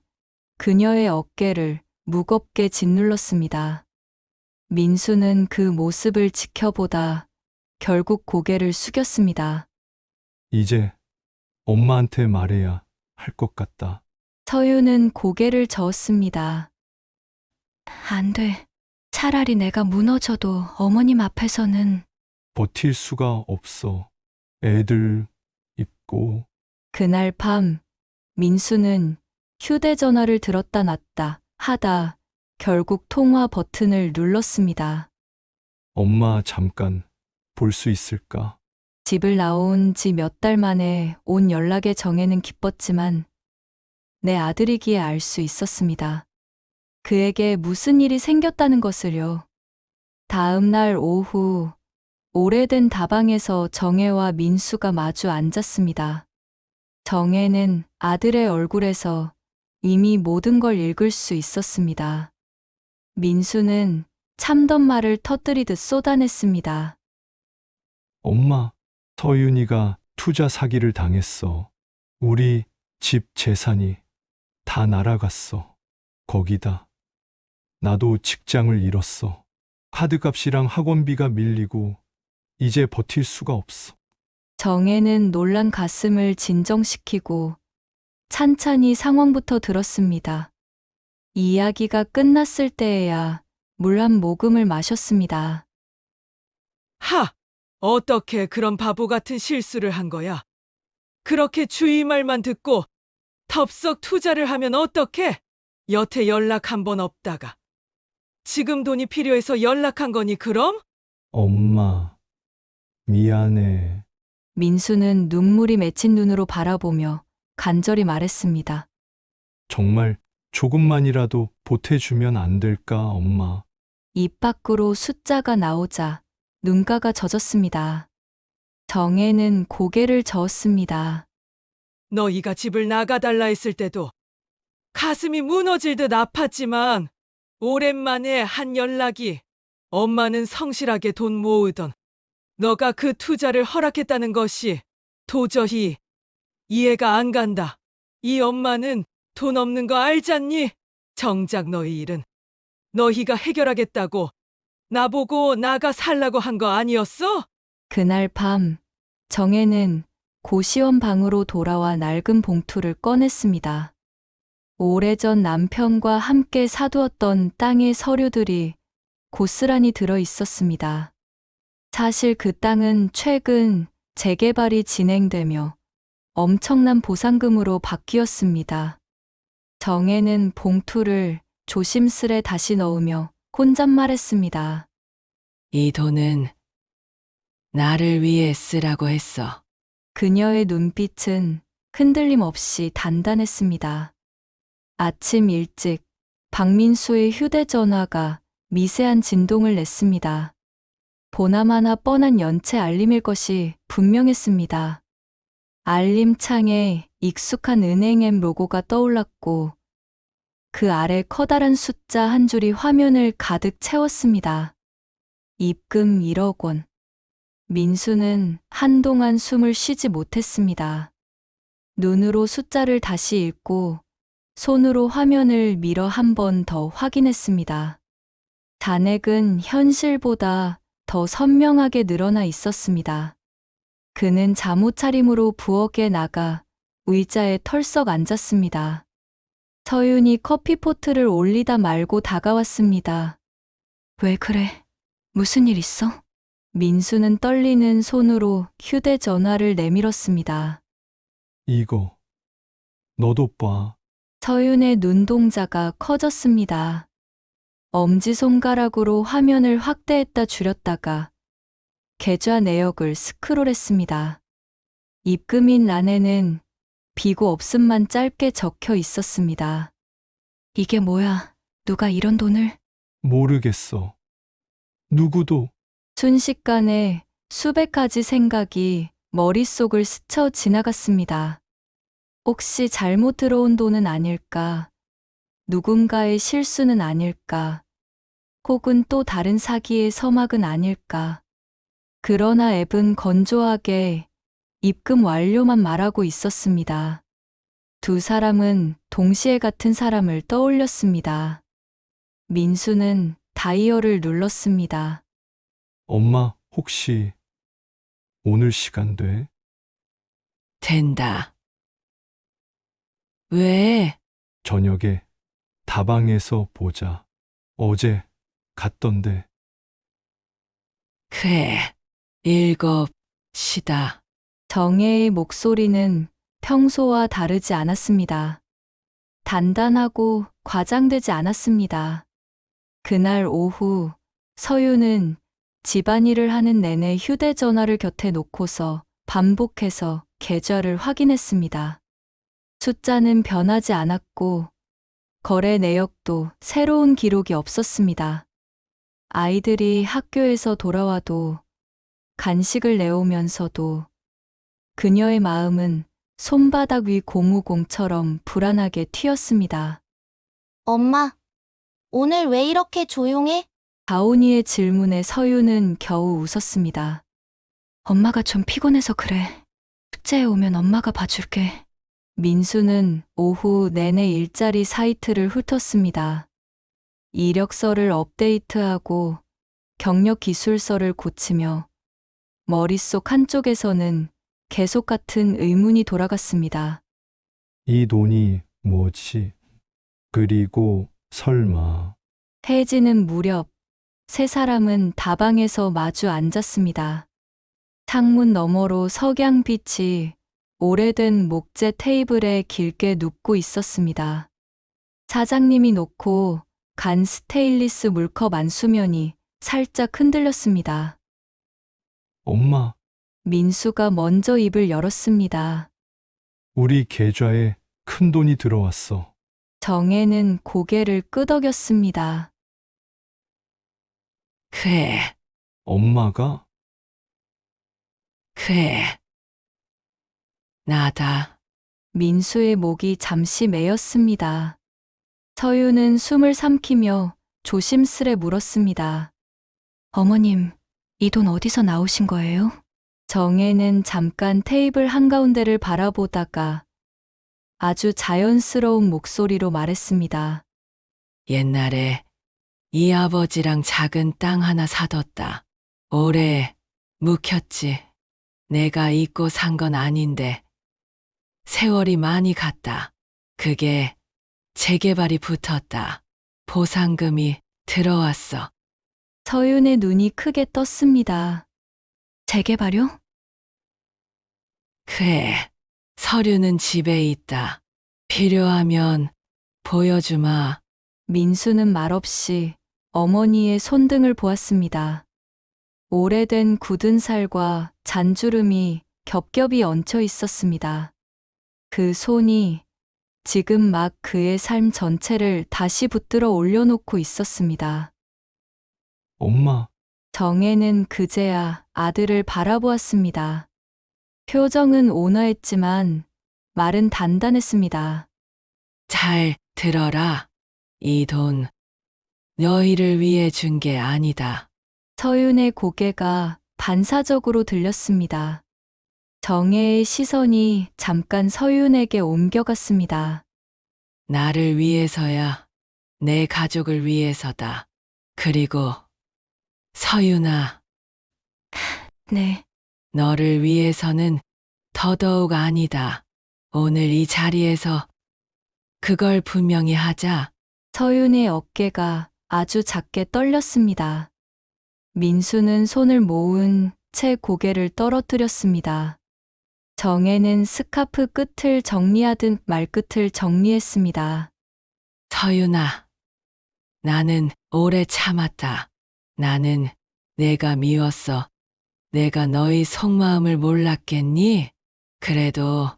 그녀의 어깨를 무겁게 짓눌렀습니다. 민수는 그 모습을 지켜보다 결국 고개를 숙였습니다. 이제 엄마한테 말해야 할 것 같다. 서유는 고개를 저었습니다. 안 돼. 차라리 내가 무너져도 어머님 앞에서는. 버틸 수가 없어. 애들 있고. 그날 밤 민수는 휴대전화를 들었다 놨다 하다 결국 통화 버튼을 눌렀습니다. 엄마 잠깐 볼 수 있을까? 집을 나온 지 몇 달 만에 온 연락에 정혜는 기뻤지만 내 아들이기에 알 수 있었습니다. 그에게 무슨 일이 생겼다는 것을요. 다음 날 오후 오래된 다방에서 정혜와 민수가 마주 앉았습니다. 정혜는 아들의 얼굴에서 이미 모든 걸 읽을 수 있었습니다. 민수는 참던 말을 터뜨리듯 쏟아냈습니다. 엄마, 서윤이가 투자 사기를 당했어. 우리 집 재산이 다 날아갔어. 거기다 나도 직장을 잃었어. 카드값이랑 학원비가 밀리고 이제 버틸 수가 없어. 정혜는 놀란 가슴을 진정시키고 찬찬히 상황부터 들었습니다. 이야기가 끝났을 때에야 물 한 모금을 마셨습니다. 하! 어떻게 그런 바보 같은 실수를 한 거야? 그렇게 주위 말만 듣고 덥석 투자를 하면 어떡해? 여태 연락 한 번 없다가 지금 돈이 필요해서 연락한 거니 그럼? 엄마, 미안해. 민수는 눈물이 맺힌 눈으로 바라보며 간절히 말했습니다. 정말 조금만이라도 보태주면 안 될까, 엄마? 입 밖으로 숫자가 나오자 눈가가 젖었습니다. 정혜는 고개를 저었습니다. 너희가 집을 나가달라 했을 때도 가슴이 무너질 듯 아팠지만 오랜만에 한 연락이 엄마는 성실하게 돈 모으던 너가 그 투자를 허락했다는 것이 도저히 이해가 안 간다. 이 엄마는 돈 없는 거 알잖니? 정작 너희 일은 너희가 해결하겠다고 나보고 나가 살라고 한 거 아니었어? 그날 밤 정혜는 고시원 방으로 돌아와 낡은 봉투를 꺼냈습니다. 오래전 남편과 함께 사두었던 땅의 서류들이 고스란히 들어 있었습니다. 사실 그 땅은 최근 재개발이 진행되며 엄청난 보상금으로 바뀌었습니다. 정혜는 봉투를 조심스레 다시 넣으며 혼잣말했습니다. 이 돈은 나를 위해 쓰라고 했어. 그녀의 눈빛은 흔들림 없이 단단했습니다. 아침 일찍 박민수의 휴대전화가 미세한 진동을 냈습니다. 보나마나 뻔한 연체 알림일 것이 분명했습니다. 알림창에 익숙한 은행앱 로고가 떠올랐고 그 아래 커다란 숫자 한 줄이 화면을 가득 채웠습니다. 입금 1억 원. 민수는 한동안 숨을 쉬지 못했습니다. 눈으로 숫자를 다시 읽고 손으로 화면을 밀어 한 번 더 확인했습니다. 잔액은 현실보다 더 선명하게 늘어나 있었습니다. 그는 잠옷 차림으로 부엌에 나가 의자에 털썩 앉았습니다. 서윤이 커피포트를 올리다 말고 다가왔습니다. 왜 그래? 무슨 일 있어? 민수는 떨리는 손으로 휴대전화를 내밀었습니다. 이거, 너도 봐. 서윤의 눈동자가 커졌습니다. 엄지손가락으로 화면을 확대했다 줄였다가 계좌 내역을 스크롤했습니다. 입금인 란에는 비고 없음만 짧게 적혀 있었습니다. 이게 뭐야? 누가 이런 돈을? 모르겠어. 누구도. 순식간에 수백 가지 생각이 머릿속을 스쳐 지나갔습니다. 혹시 잘못 들어온 돈은 아닐까? 누군가의 실수는 아닐까? 혹은 또 다른 사기의 서막은 아닐까? 그러나 앱은 건조하게 입금 완료만 말하고 있었습니다. 두 사람은 동시에 같은 사람을 떠올렸습니다. 민수는 다이얼을 눌렀습니다. 엄마, 혹시 오늘 시간 돼? 된다. 왜? 저녁에 다방에서 보자. 어제 갔던데. 그래. 7시다. 정혜의 목소리는 평소와 다르지 않았습니다. 단단하고 과장되지 않았습니다. 그날 오후 서유는 집안일을 하는 내내 휴대전화를 곁에 놓고서 반복해서 계좌를 확인했습니다. 숫자는 변하지 않았고 거래 내역도 새로운 기록이 없었습니다. 아이들이 학교에서 돌아와도 간식을 내오면서도 그녀의 마음은 손바닥 위 고무공처럼 불안하게 튀었습니다. 엄마, 오늘 왜 이렇게 조용해? 다온이의 질문에 서유는 겨우 웃었습니다. 엄마가 좀 피곤해서 그래. 숙제에 오면 엄마가 봐줄게. 민수는 오후 내내 일자리 사이트를 훑었습니다. 이력서를 업데이트하고 경력 기술서를 고치며 머릿속 한쪽에서는 계속 같은 의문이 돌아갔습니다. 이 돈이 뭐지? 그리고 설마 해지는 무렵 세 사람은 다방에서 마주 앉았습니다. 창문 너머로 석양빛이 오래된 목재 테이블에 길게 눕고 있었습니다. 사장님이 놓고 간 스테인리스 물컵 안수면이 살짝 흔들렸습니다. 엄마, 민수가 먼저 입을 열었습니다. 우리 계좌에 큰 돈이 들어왔어. 정혜는 고개를 끄덕였습니다. 그래. 엄마가? 그래. 나다. 민수의 목이 잠시 메였습니다. 서유는 숨을 삼키며 조심스레 물었습니다. 어머님, 이 돈 어디서 나오신 거예요? 정혜는 잠깐 테이블 한가운데를 바라보다가 아주 자연스러운 목소리로 말했습니다. 옛날에 이 아버지랑 작은 땅 하나 사뒀다. 오래 묵혔지. 내가 잊고 산 건 아닌데 세월이 많이 갔다. 그게 재개발이 붙었다. 보상금이 들어왔어. 서윤의 눈이 크게 떴습니다. 재개발요? 그래. 서류는 집에 있다. 필요하면 보여주마. 민수는 말없이 어머니의 손등을 보았습니다. 오래된 굳은 살과 잔주름이 겹겹이 얹혀 있었습니다. 그 손이 지금 막 그의 삶 전체를 다시 붙들어 올려놓고 있었습니다. 엄마, 정혜는 그제야 아들을 바라보았습니다. 표정은 온화했지만 말은 단단했습니다. 잘 들어라. 이 돈 너희를 위해 준 게 아니다. 서윤의 고개가 반사적으로 들렸습니다. 정혜의 시선이 잠깐 서윤에게 옮겨갔습니다. 나를 위해서야. 내 가족을 위해서다. 그리고 서윤아, 네, 너를 위해서는 더더욱 아니다. 오늘 이 자리에서 그걸 분명히 하자. 서윤의 어깨가 아주 작게 떨렸습니다. 민수는 손을 모은 채 고개를 떨어뜨렸습니다. 정혜는 스카프 끝을 정리하듯 말끝을 정리했습니다. 서윤아, 나는 오래 참았다. 나는 내가 미웠어. 내가 너희 속마음을 몰랐겠니? 그래도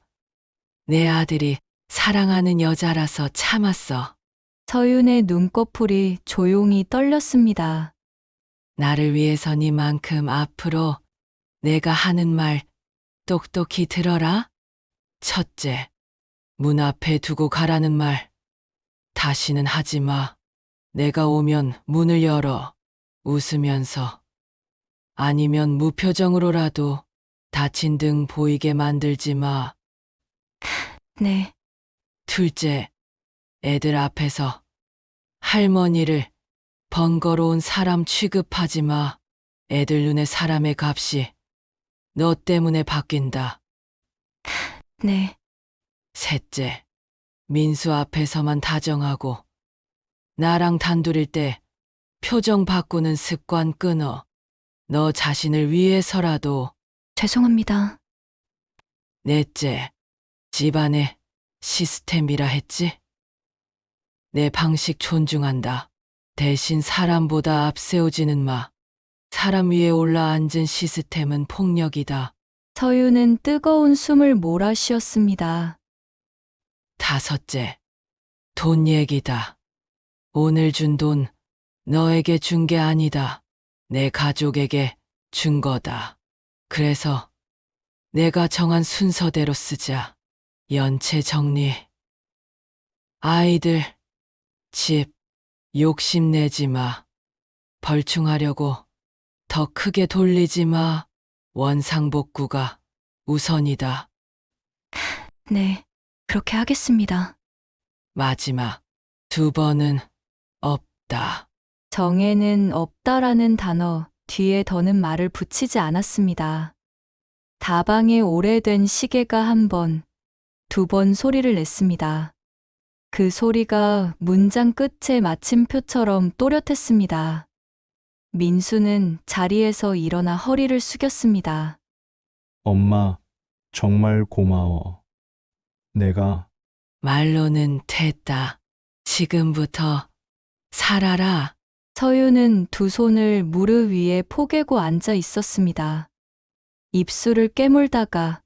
내 아들이 사랑하는 여자라서 참았어. 서윤의 눈꺼풀이 조용히 떨렸습니다. 나를 위해서 니만큼 앞으로 내가 하는 말 똑똑히 들어라. 첫째, 문 앞에 두고 가라는 말 다시는 하지 마. 내가 오면 문을 열어. 웃으면서. 아니면 무표정으로라도 다친 등 보이게 만들지 마. 네, 둘째, 애들 앞에서 할머니를 번거로운 사람 취급하지 마. 애들 눈에 사람의 값이 너 때문에 바뀐다. 네, 셋째, 민수 앞에서만 다정하고 나랑 단둘일 때 표정 바꾸는 습관 끊어. 너 자신을 위해서라도. 죄송합니다. 넷째, 집안의 시스템이라 했지? 내 방식 존중한다. 대신 사람보다 앞세우지는 마. 사람 위에 올라앉은 시스템은 폭력이다. 서유는 뜨거운 숨을 몰아쉬었습니다. 다섯째, 돈 얘기다. 오늘 준 돈 너에게 준 게 아니다. 내 가족에게 준 거다. 그래서 내가 정한 순서대로 쓰자. 연체 정리. 아이들, 집, 욕심내지 마. 벌충하려고 더 크게 돌리지 마. 원상복구가 우선이다. 네, 그렇게 하겠습니다. 마지막 2번은 없다. 정에는 없다라는 단어 뒤에 더는 말을 붙이지 않았습니다. 다방에 오래된 시계가 1번, 2번 소리를 냈습니다. 그 소리가 문장 끝에 마침표처럼 또렷했습니다. 민수는 자리에서 일어나 허리를 숙였습니다. 엄마, 정말 고마워. 내가 말로는 됐다. 지금부터 살아라. 서유는 2 손을 무릎 위에 포개고 앉아 있었습니다. 입술을 깨물다가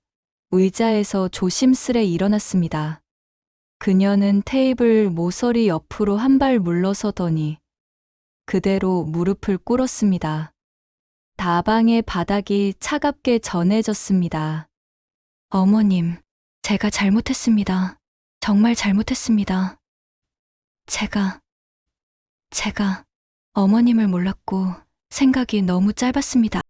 의자에서 조심스레 일어났습니다. 그녀는 테이블 모서리 옆으로 한 발 물러서더니 그대로 무릎을 꿇었습니다. 다방의 바닥이 차갑게 전해졌습니다. 어머님, 제가 잘못했습니다. 정말 잘못했습니다. 제가 어머님을 몰랐고 생각이 너무 짧았습니다.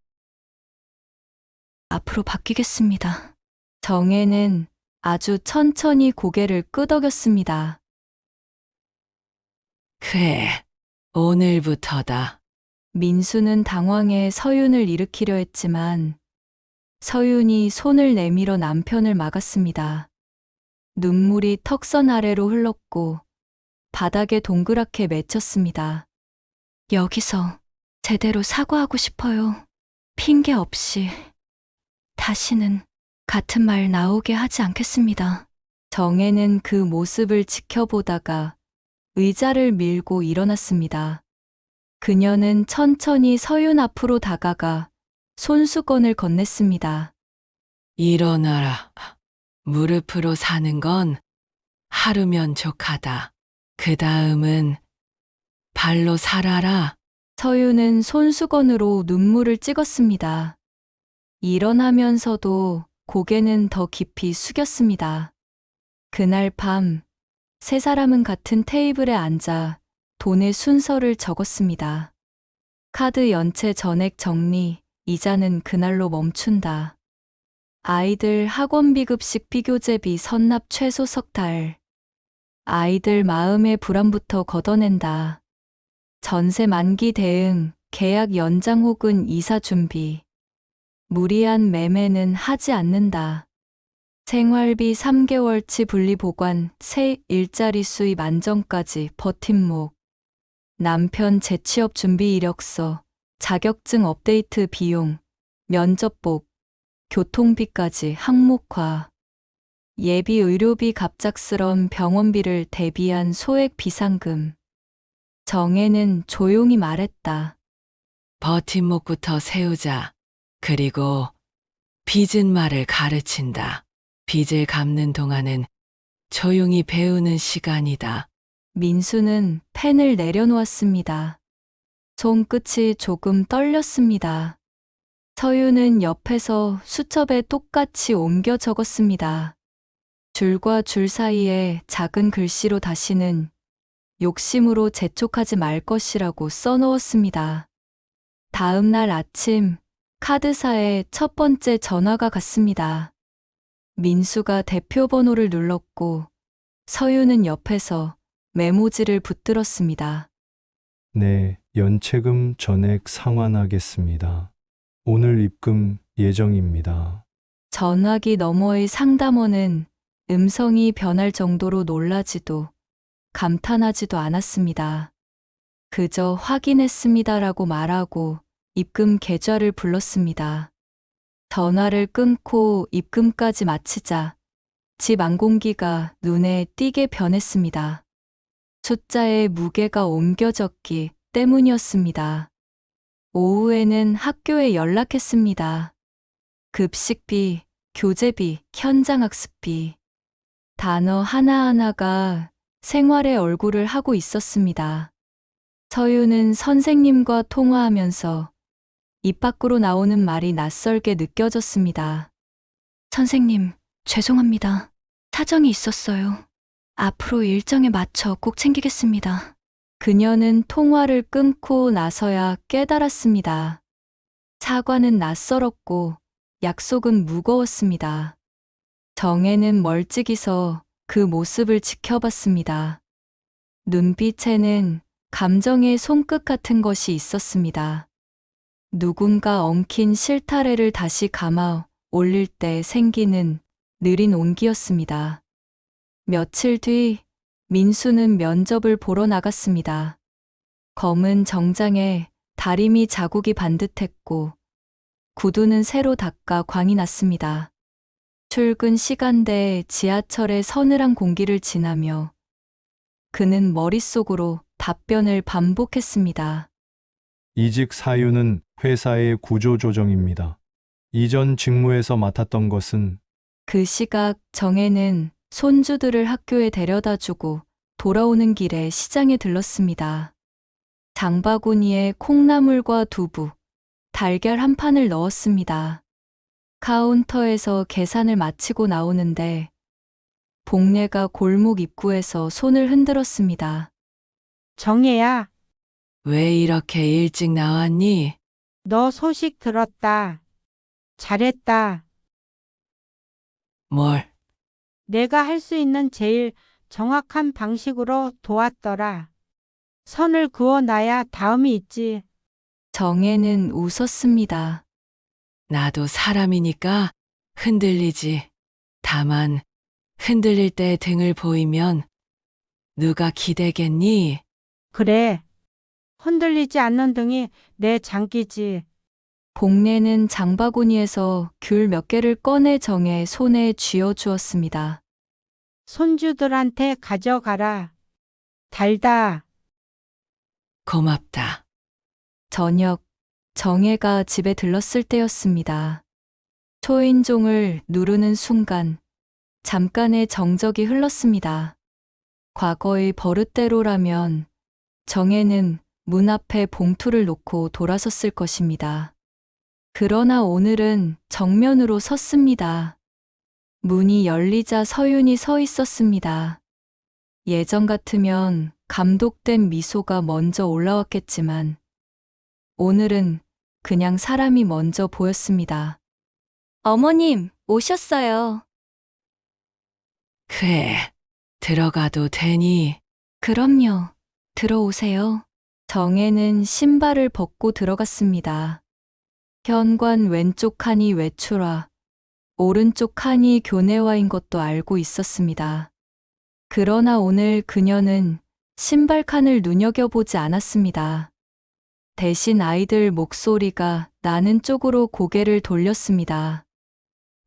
앞으로 바뀌겠습니다. 정혜는 아주 천천히 고개를 끄덕였습니다. 그래, 오늘부터다. 민수는 당황해 서윤을 일으키려 했지만 서윤이 손을 내밀어 남편을 막았습니다. 눈물이 턱선 아래로 흘렀고 바닥에 동그랗게 맺혔습니다. 여기서 제대로 사과하고 싶어요. 핑계 없이. 다시는 같은 말 나오게 하지 않겠습니다. 정혜는 그 모습을 지켜보다가 의자를 밀고 일어났습니다. 그녀는 천천히 서윤 앞으로 다가가 손수건을 건넸습니다. 일어나라. 무릎으로 사는 건 하루면 족하다. 그 다음은 발로 살아라. 서윤은 손수건으로 눈물을 찍었습니다. 일어나면서도 고개는 더 깊이 숙였습니다. 그날 밤, 3사람은 같은 테이블에 앉아 돈의 순서를 적었습니다. 카드 연체 전액 정리, 이자는 그날로 멈춘다. 아이들 학원비 급식 비교재비 선납 최소 석 달. 아이들 마음의 불안부터 걷어낸다. 전세 만기 대응, 계약 연장 혹은 이사 준비. 무리한 매매는 하지 않는다. 생활비 3개월치 분리 보관, 새 일자리 수입 안정까지 버팀목. 남편 재취업 준비 이력서, 자격증 업데이트 비용, 면접복, 교통비까지 항목화. 예비 의료비 갑작스런 병원비를 대비한 소액 비상금. 정혜는 조용히 말했다. 버팀목부터 세우자. 그리고 빚은 말을 가르친다. 빚을 갚는 동안은 조용히 배우는 시간이다. 민수는 펜을 내려놓았습니다. 손끝이 조금 떨렸습니다. 서유는 옆에서 수첩에 똑같이 옮겨 적었습니다. 줄과 줄 사이에 작은 글씨로 다시는 욕심으로 재촉하지 말 것이라고 써놓았습니다. 다음 날 아침 카드사에 첫 번째 전화가 갔습니다. 민수가 대표 번호를 눌렀고 서유는 옆에서 메모지를 붙들었습니다. 네, 연체금 전액 상환하겠습니다. 오늘 입금 예정입니다. 전화기 너머의 상담원은 음성이 변할 정도로 놀라지도 감탄하지도 않았습니다. 그저 확인했습니다라고 말하고 입금 계좌를 불렀습니다. 전화를 끊고 입금까지 마치자 집 안공기가 눈에 띄게 변했습니다. 숫자의 무게가 옮겨졌기 때문이었습니다. 오후에는 학교에 연락했습니다. 급식비, 교재비, 현장학습비. 단어 하나하나가 생활의 얼굴을 하고 있었습니다. 서유는 선생님과 통화하면서 입 밖으로 나오는 말이 낯설게 느껴졌습니다. 선생님, 죄송합니다. 사정이 있었어요. 앞으로 일정에 맞춰 꼭 챙기겠습니다. 그녀는 통화를 끊고 나서야 깨달았습니다. 사과는 낯설었고 약속은 무거웠습니다. 정혜는 멀찍이서 그 모습을 지켜봤습니다. 눈빛에는 감정의 손끝 같은 것이 있었습니다. 누군가 엉킨 실타래를 다시 감아 올릴 때 생기는 느린 온기였습니다. 며칠 뒤 민수는 면접을 보러 나갔습니다. 검은 정장에 다리미 자국이 반듯했고 구두는 새로 닦아 광이 났습니다. 출근 시간대에 지하철의 서늘한 공기를 지나며 그는 머릿속으로 답변을 반복했습니다. 이직 사유는 회사의 구조조정입니다. 이전 직무에서 맡았던 것은 그 시각 정혜는 손주들을 학교에 데려다 주고 돌아오는 길에 시장에 들렀습니다. 장바구니에 콩나물과 두부, 달걀 한 판을 넣었습니다. 카운터에서 계산을 마치고 나오는데 복례가 골목 입구에서 손을 흔들었습니다. 정혜야, 왜 이렇게 일찍 나왔니? 너 소식 들었다. 잘했다. 뭘? 내가 할 수 있는 제일 정확한 방식으로 도왔더라. 선을 그어놔야 다음이 있지. 정혜는 웃었습니다. 나도 사람이니까 흔들리지. 다만 흔들릴 때 등을 보이면 누가 기대겠니? 그래. 흔들리지 않는 등이 내 장기지. 복례는 장바구니에서 귤 몇 개를 꺼내 정혜 손에 쥐어주었습니다. 손주들한테 가져가라. 달다. 고맙다. 저녁, 정혜가 집에 들렀을 때였습니다. 초인종을 누르는 순간 잠깐의 정적이 흘렀습니다. 과거의 버릇대로라면 정혜는 문 앞에 봉투를 놓고 돌아섰을 것입니다. 그러나 오늘은 정면으로 섰습니다. 문이 열리자 서윤이 서 있었습니다. 예전 같으면 감독된 미소가 먼저 올라왔겠지만 오늘은 그냥 사람이 먼저 보였습니다. 어머님, 오셨어요. 그래, 들어가도 되니? 그럼요. 들어오세요. 정혜는 신발을 벗고 들어갔습니다. 현관 왼쪽 칸이 외출화, 오른쪽 칸이 교내화인 것도 알고 있었습니다. 그러나 오늘 그녀는 신발 칸을 눈여겨보지 않았습니다. 대신 아이들 목소리가 나는 쪽으로 고개를 돌렸습니다.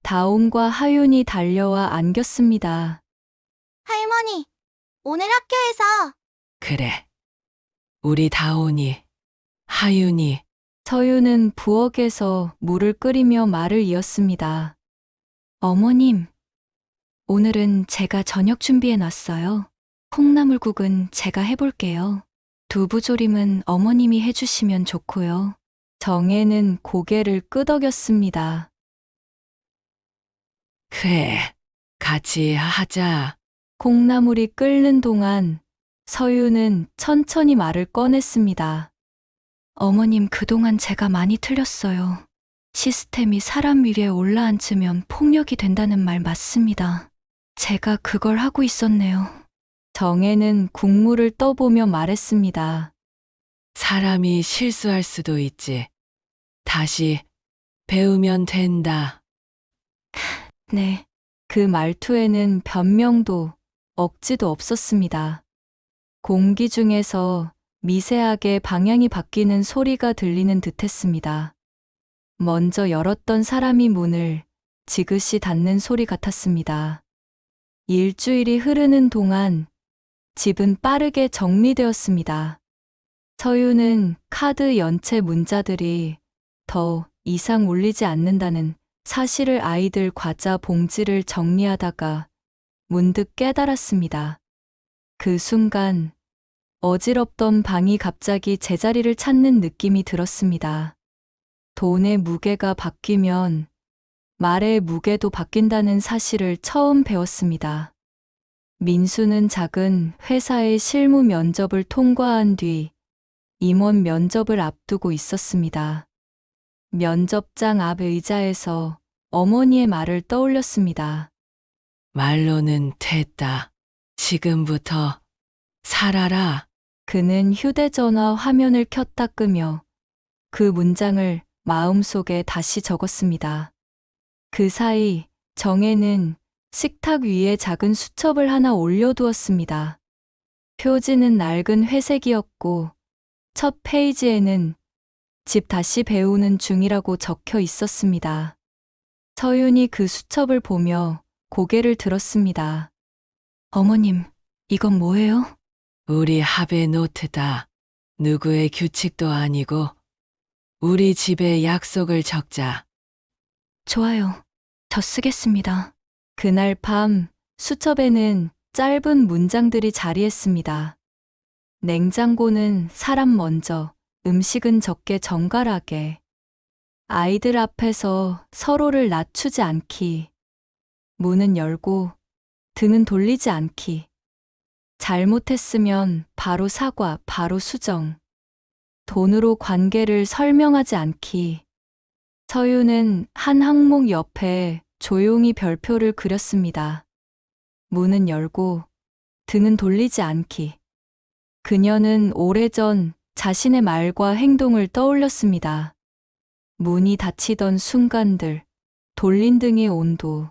다온과 하윤이 달려와 안겼습니다. 할머니, 오늘 학교에서 그래. 우리 다온이, 하윤이, 서윤은 부엌에서 물을 끓이며 말을 이었습니다. 어머님, 오늘은 제가 저녁 준비해 놨어요. 콩나물국은 제가 해볼게요. 두부조림은 어머님이 해주시면 좋고요. 정혜는 고개를 끄덕였습니다. 그래, 같이 하자. 콩나물이 끓는 동안 서윤은 천천히 말을 꺼냈습니다. 어머님, 그동안 제가 많이 틀렸어요. 시스템이 사람 위에 올라앉으면 폭력이 된다는 말 맞습니다. 제가 그걸 하고 있었네요. 정혜는 국물을 떠보며 말했습니다. 사람이 실수할 수도 있지. 다시 배우면 된다. 네. 그 말투에는 변명도 억지도 없었습니다. 공기 중에서 미세하게 방향이 바뀌는 소리가 들리는 듯 했습니다. 먼저 열었던 사람이 문을 지그시 닫는 소리 같았습니다. 일주일이 흐르는 동안 집은 빠르게 정리되었습니다. 서유는 카드 연체 문자들이 더 이상 울리지 않는다는 사실을 아이들 과자 봉지를 정리하다가 문득 깨달았습니다. 그 순간 어지럽던 방이 갑자기 제자리를 찾는 느낌이 들었습니다. 돈의 무게가 바뀌면 말의 무게도 바뀐다는 사실을 처음 배웠습니다. 민수는 작은 회사의 실무 면접을 통과한 뒤 임원 면접을 앞두고 있었습니다. 면접장 앞 의자에서 어머니의 말을 떠올렸습니다. 말로는 됐다. 지금부터 살아라. 그는 휴대전화 화면을 켰다 끄며 그 문장을 마음속에 다시 적었습니다. 그 사이 정혜는 식탁 위에 작은 수첩을 하나 올려두었습니다. 표지는 낡은 회색이었고 첫 페이지에는 집 다시 배우는 중이라고 적혀 있었습니다. 서윤이 그 수첩을 보며 고개를 들었습니다. 어머님, 이건 뭐예요? 우리 합의 노트다. 누구의 규칙도 아니고 우리 집의 약속을 적자. 좋아요. 저 쓰겠습니다. 그날 밤 수첩에는 짧은 문장들이 자리했습니다. 냉장고는 사람 먼저, 음식은 적게 정갈하게. 아이들 앞에서 서로를 낮추지 않기. 문은 열고 등은 돌리지 않기. 잘못했으면 바로 사과, 바로 수정. 돈으로 관계를 설명하지 않기. 서유는 한 항목 옆에 조용히 별표를 그렸습니다. 문은 열고 등은 돌리지 않기. 그녀는 오래전 자신의 말과 행동을 떠올렸습니다. 문이 닫히던 순간들, 돌린 등의 온도,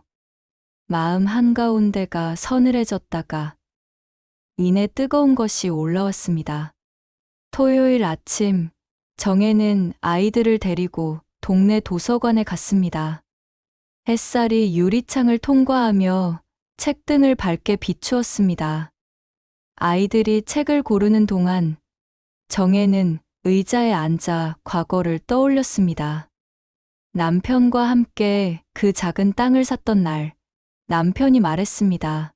마음 한가운데가 서늘해졌다가 이내 뜨거운 것이 올라왔습니다. 토요일 아침, 정혜는 아이들을 데리고 동네 도서관에 갔습니다. 햇살이 유리창을 통과하며 책등을 밝게 비추었습니다. 아이들이 책을 고르는 동안 정혜는 의자에 앉아 과거를 떠올렸습니다. 남편과 함께 그 작은 땅을 샀던 날, 남편이 말했습니다.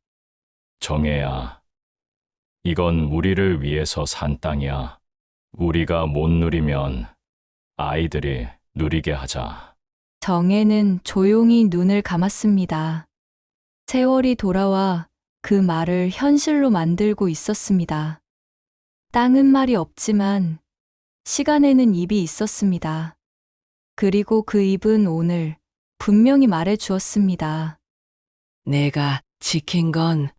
정혜야, 이건 우리를 위해서 산 땅이야. 우리가 못 누리면 아이들이 누리게 하자. 정혜는 조용히 눈을 감았습니다. 세월이 돌아와 그 말을 현실로 만들고 있었습니다. 땅은 말이 없지만 시간에는 입이 있었습니다. 그리고 그 입은 오늘 분명히 말해 주었습니다. 내가 지킨 건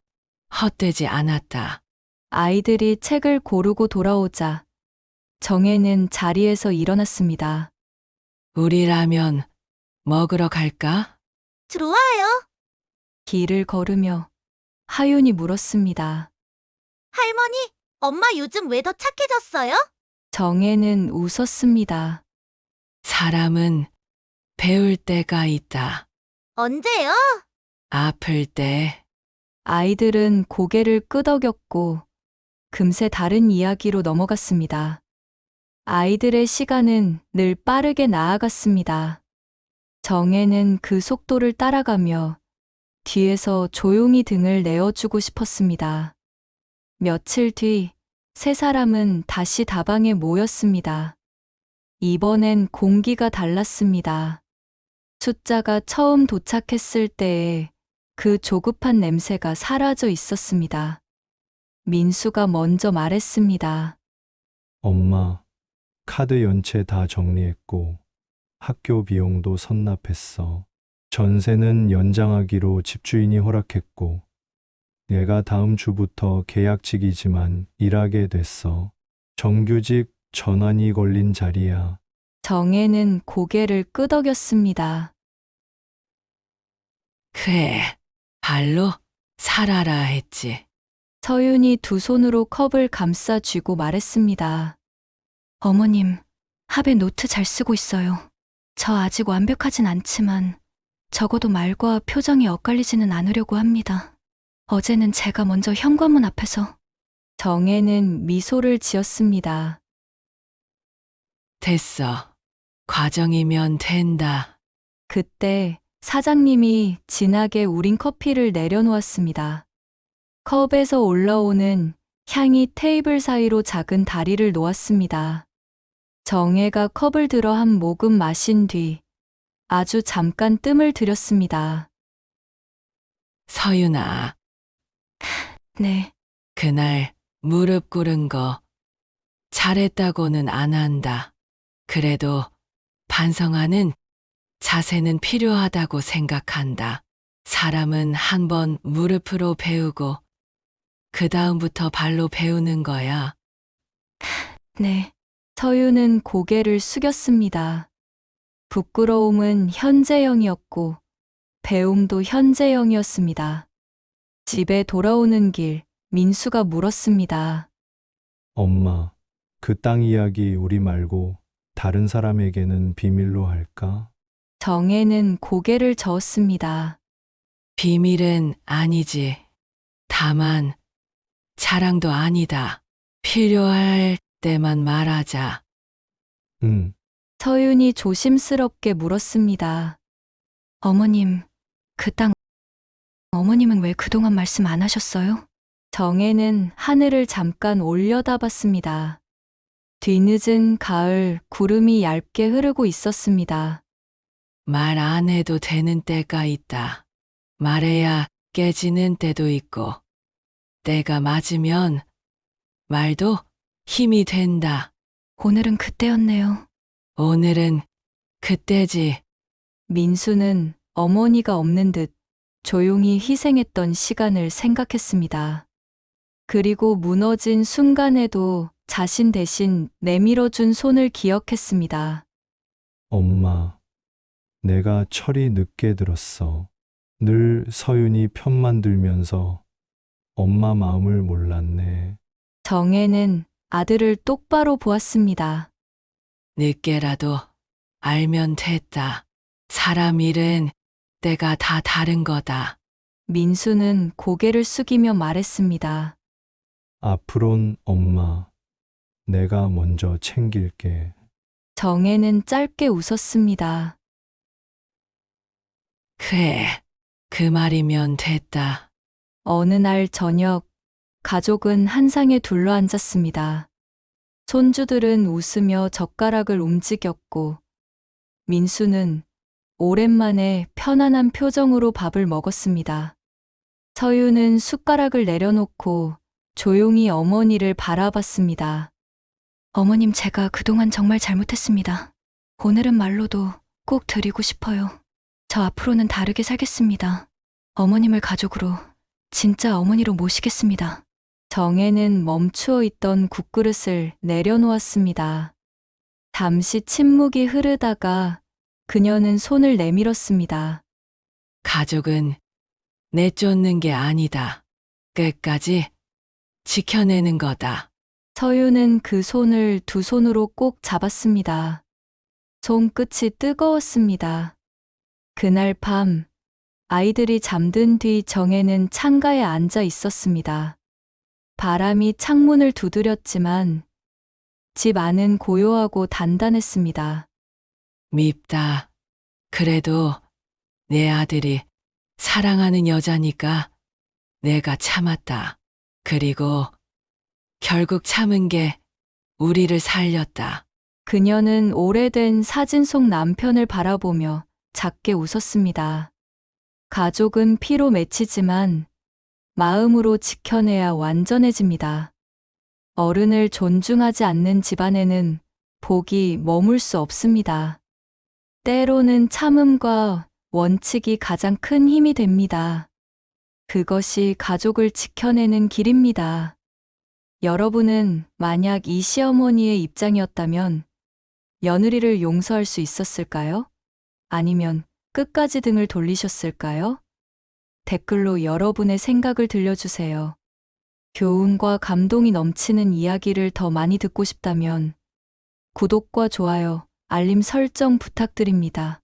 헛되지 않았다. 아이들이 책을 고르고 돌아오자 정혜는 자리에서 일어났습니다. 우리 라면 먹으러 갈까? 좋아요. 길을 걸으며 하윤이 물었습니다. 할머니, 엄마 요즘 왜 더 착해졌어요? 정혜는 웃었습니다. 사람은 배울 때가 있다. 언제요? 아플 때. 아이들은 고개를 끄덕였고 금세 다른 이야기로 넘어갔습니다. 아이들의 시간은 늘 빠르게 나아갔습니다. 정혜는 그 속도를 따라가며 뒤에서 조용히 등을 내어주고 싶었습니다. 며칠 뒤 세 사람은 다시 다방에 모였습니다. 이번엔 공기가 달랐습니다. 숫자가 처음 도착했을 때에 그 조급한 냄새가 사라져 있었습니다. 민수가 먼저 말했습니다. 엄마, 카드 연체 다 정리했고 학교 비용도 선납했어. 전세는 연장하기로 집주인이 허락했고 내가 다음 주부터 계약직이지만 일하게 됐어. 정규직 전환이 걸린 자리야. 정혜는 고개를 끄덕였습니다. 그래, 발로 살아라 했지. 서윤이 두 손으로 컵을 감싸 쥐고 말했습니다. 어머님, 합의 노트 잘 쓰고 있어요. 저 아직 완벽하진 않지만 적어도 말과 표정이 엇갈리지는 않으려고 합니다. 어제는 제가 먼저 현관문 앞에서. 정혜는 미소를 지었습니다. 됐어. 과정이면 된다. 그때 사장님이 진하게 우린 커피를 내려놓았습니다. 컵에서 올라오는 향이 테이블 사이로 작은 다리를 놓았습니다. 정혜가 컵을 들어 한 모금 마신 뒤 아주 잠깐 뜸을 들였습니다. 서윤아, 네, 그날 무릎 꿇은 거 잘했다고는 안 한다. 그래도 반성하는 자세는 필요하다고 생각한다. 사람은 한번 무릎으로 배우고 그 다음부터 발로 배우는 거야. 네. 서윤은 고개를 숙였습니다. 부끄러움은 현재형이었고 배움도 현재형이었습니다. 집에 돌아오는 길 민수가 물었습니다. 엄마, 그 땅 이야기 우리 말고 다른 사람에게는 비밀로 할까? 정혜는 고개를 저었습니다. 비밀은 아니지. 다만 자랑도 아니다. 필요할 때만 말하자. 응, 서윤이 조심스럽게 물었습니다. 어머님, 그 땅, 어머님은 왜 그동안 말씀 안 하셨어요? 정혜는 하늘을 잠깐 올려다봤습니다. 뒤늦은 가을 구름이 얇게 흐르고 있었습니다. 말 안 해도 되는 때가 있다. 말해야 깨지는 때도 있고, 때가 맞으면 말도 힘이 된다. 오늘은 그때였네요. 오늘은 그때지. 민수는 어머니가 없는 듯 조용히 희생했던 시간을 생각했습니다. 그리고 무너진 순간에도 자신 대신 내밀어준 손을 기억했습니다. 엄마, 내가 철이 늦게 들었어. 늘 서윤이 편만 들면서 엄마 마음을 몰랐네. 정혜는 아들을 똑바로 보았습니다. 늦게라도 알면 됐다. 사람 일은 때가 다 다른 거다. 민수는 고개를 숙이며 말했습니다. 앞으론 엄마, 내가 먼저 챙길게. 정혜는 짧게 웃었습니다. 그래, 그 말이면 됐다. 어느 날 저녁, 가족은 한상에 둘러앉았습니다. 손주들은 웃으며 젓가락을 움직였고, 민수는 오랜만에 편안한 표정으로 밥을 먹었습니다. 서유는 숟가락을 내려놓고 조용히 어머니를 바라봤습니다. 어머님, 제가 그동안 정말 잘못했습니다. 오늘은 말로도 꼭 드리고 싶어요. 저 앞으로는 다르게 살겠습니다. 어머님을 가족으로, 진짜 어머니로 모시겠습니다. 정혜는 멈추어 있던 국그릇을 내려놓았습니다. 잠시 침묵이 흐르다가 그녀는 손을 내밀었습니다. 가족은 내쫓는 게 아니다. 끝까지 지켜내는 거다. 서유는 그 손을 두 손으로 꼭 잡았습니다. 손끝이 뜨거웠습니다. 그날 밤, 아이들이 잠든 뒤 정혜는 창가에 앉아 있었습니다. 바람이 창문을 두드렸지만 집 안은 고요하고 단단했습니다. 밉다. 그래도 내 아들이 사랑하는 여자니까 내가 참았다. 그리고 결국 참은 게 우리를 살렸다. 그녀는 오래된 사진 속 남편을 바라보며 작게 웃었습니다. 가족은 피로 맺히지만 마음으로 지켜내야 완전해집니다. 어른을 존중하지 않는 집안에는 복이 머물 수 없습니다. 때로는 참음과 원칙이 가장 큰 힘이 됩니다. 그것이 가족을 지켜내는 길입니다. 여러분은 만약 이 시어머니의 입장이었다면 며느리를 용서할 수 있었을까요? 아니면 끝까지 등을 돌리셨을까요? 댓글로 여러분의 생각을 들려주세요. 교훈과 감동이 넘치는 이야기를 더 많이 듣고 싶다면 구독과 좋아요, 알림 설정 부탁드립니다.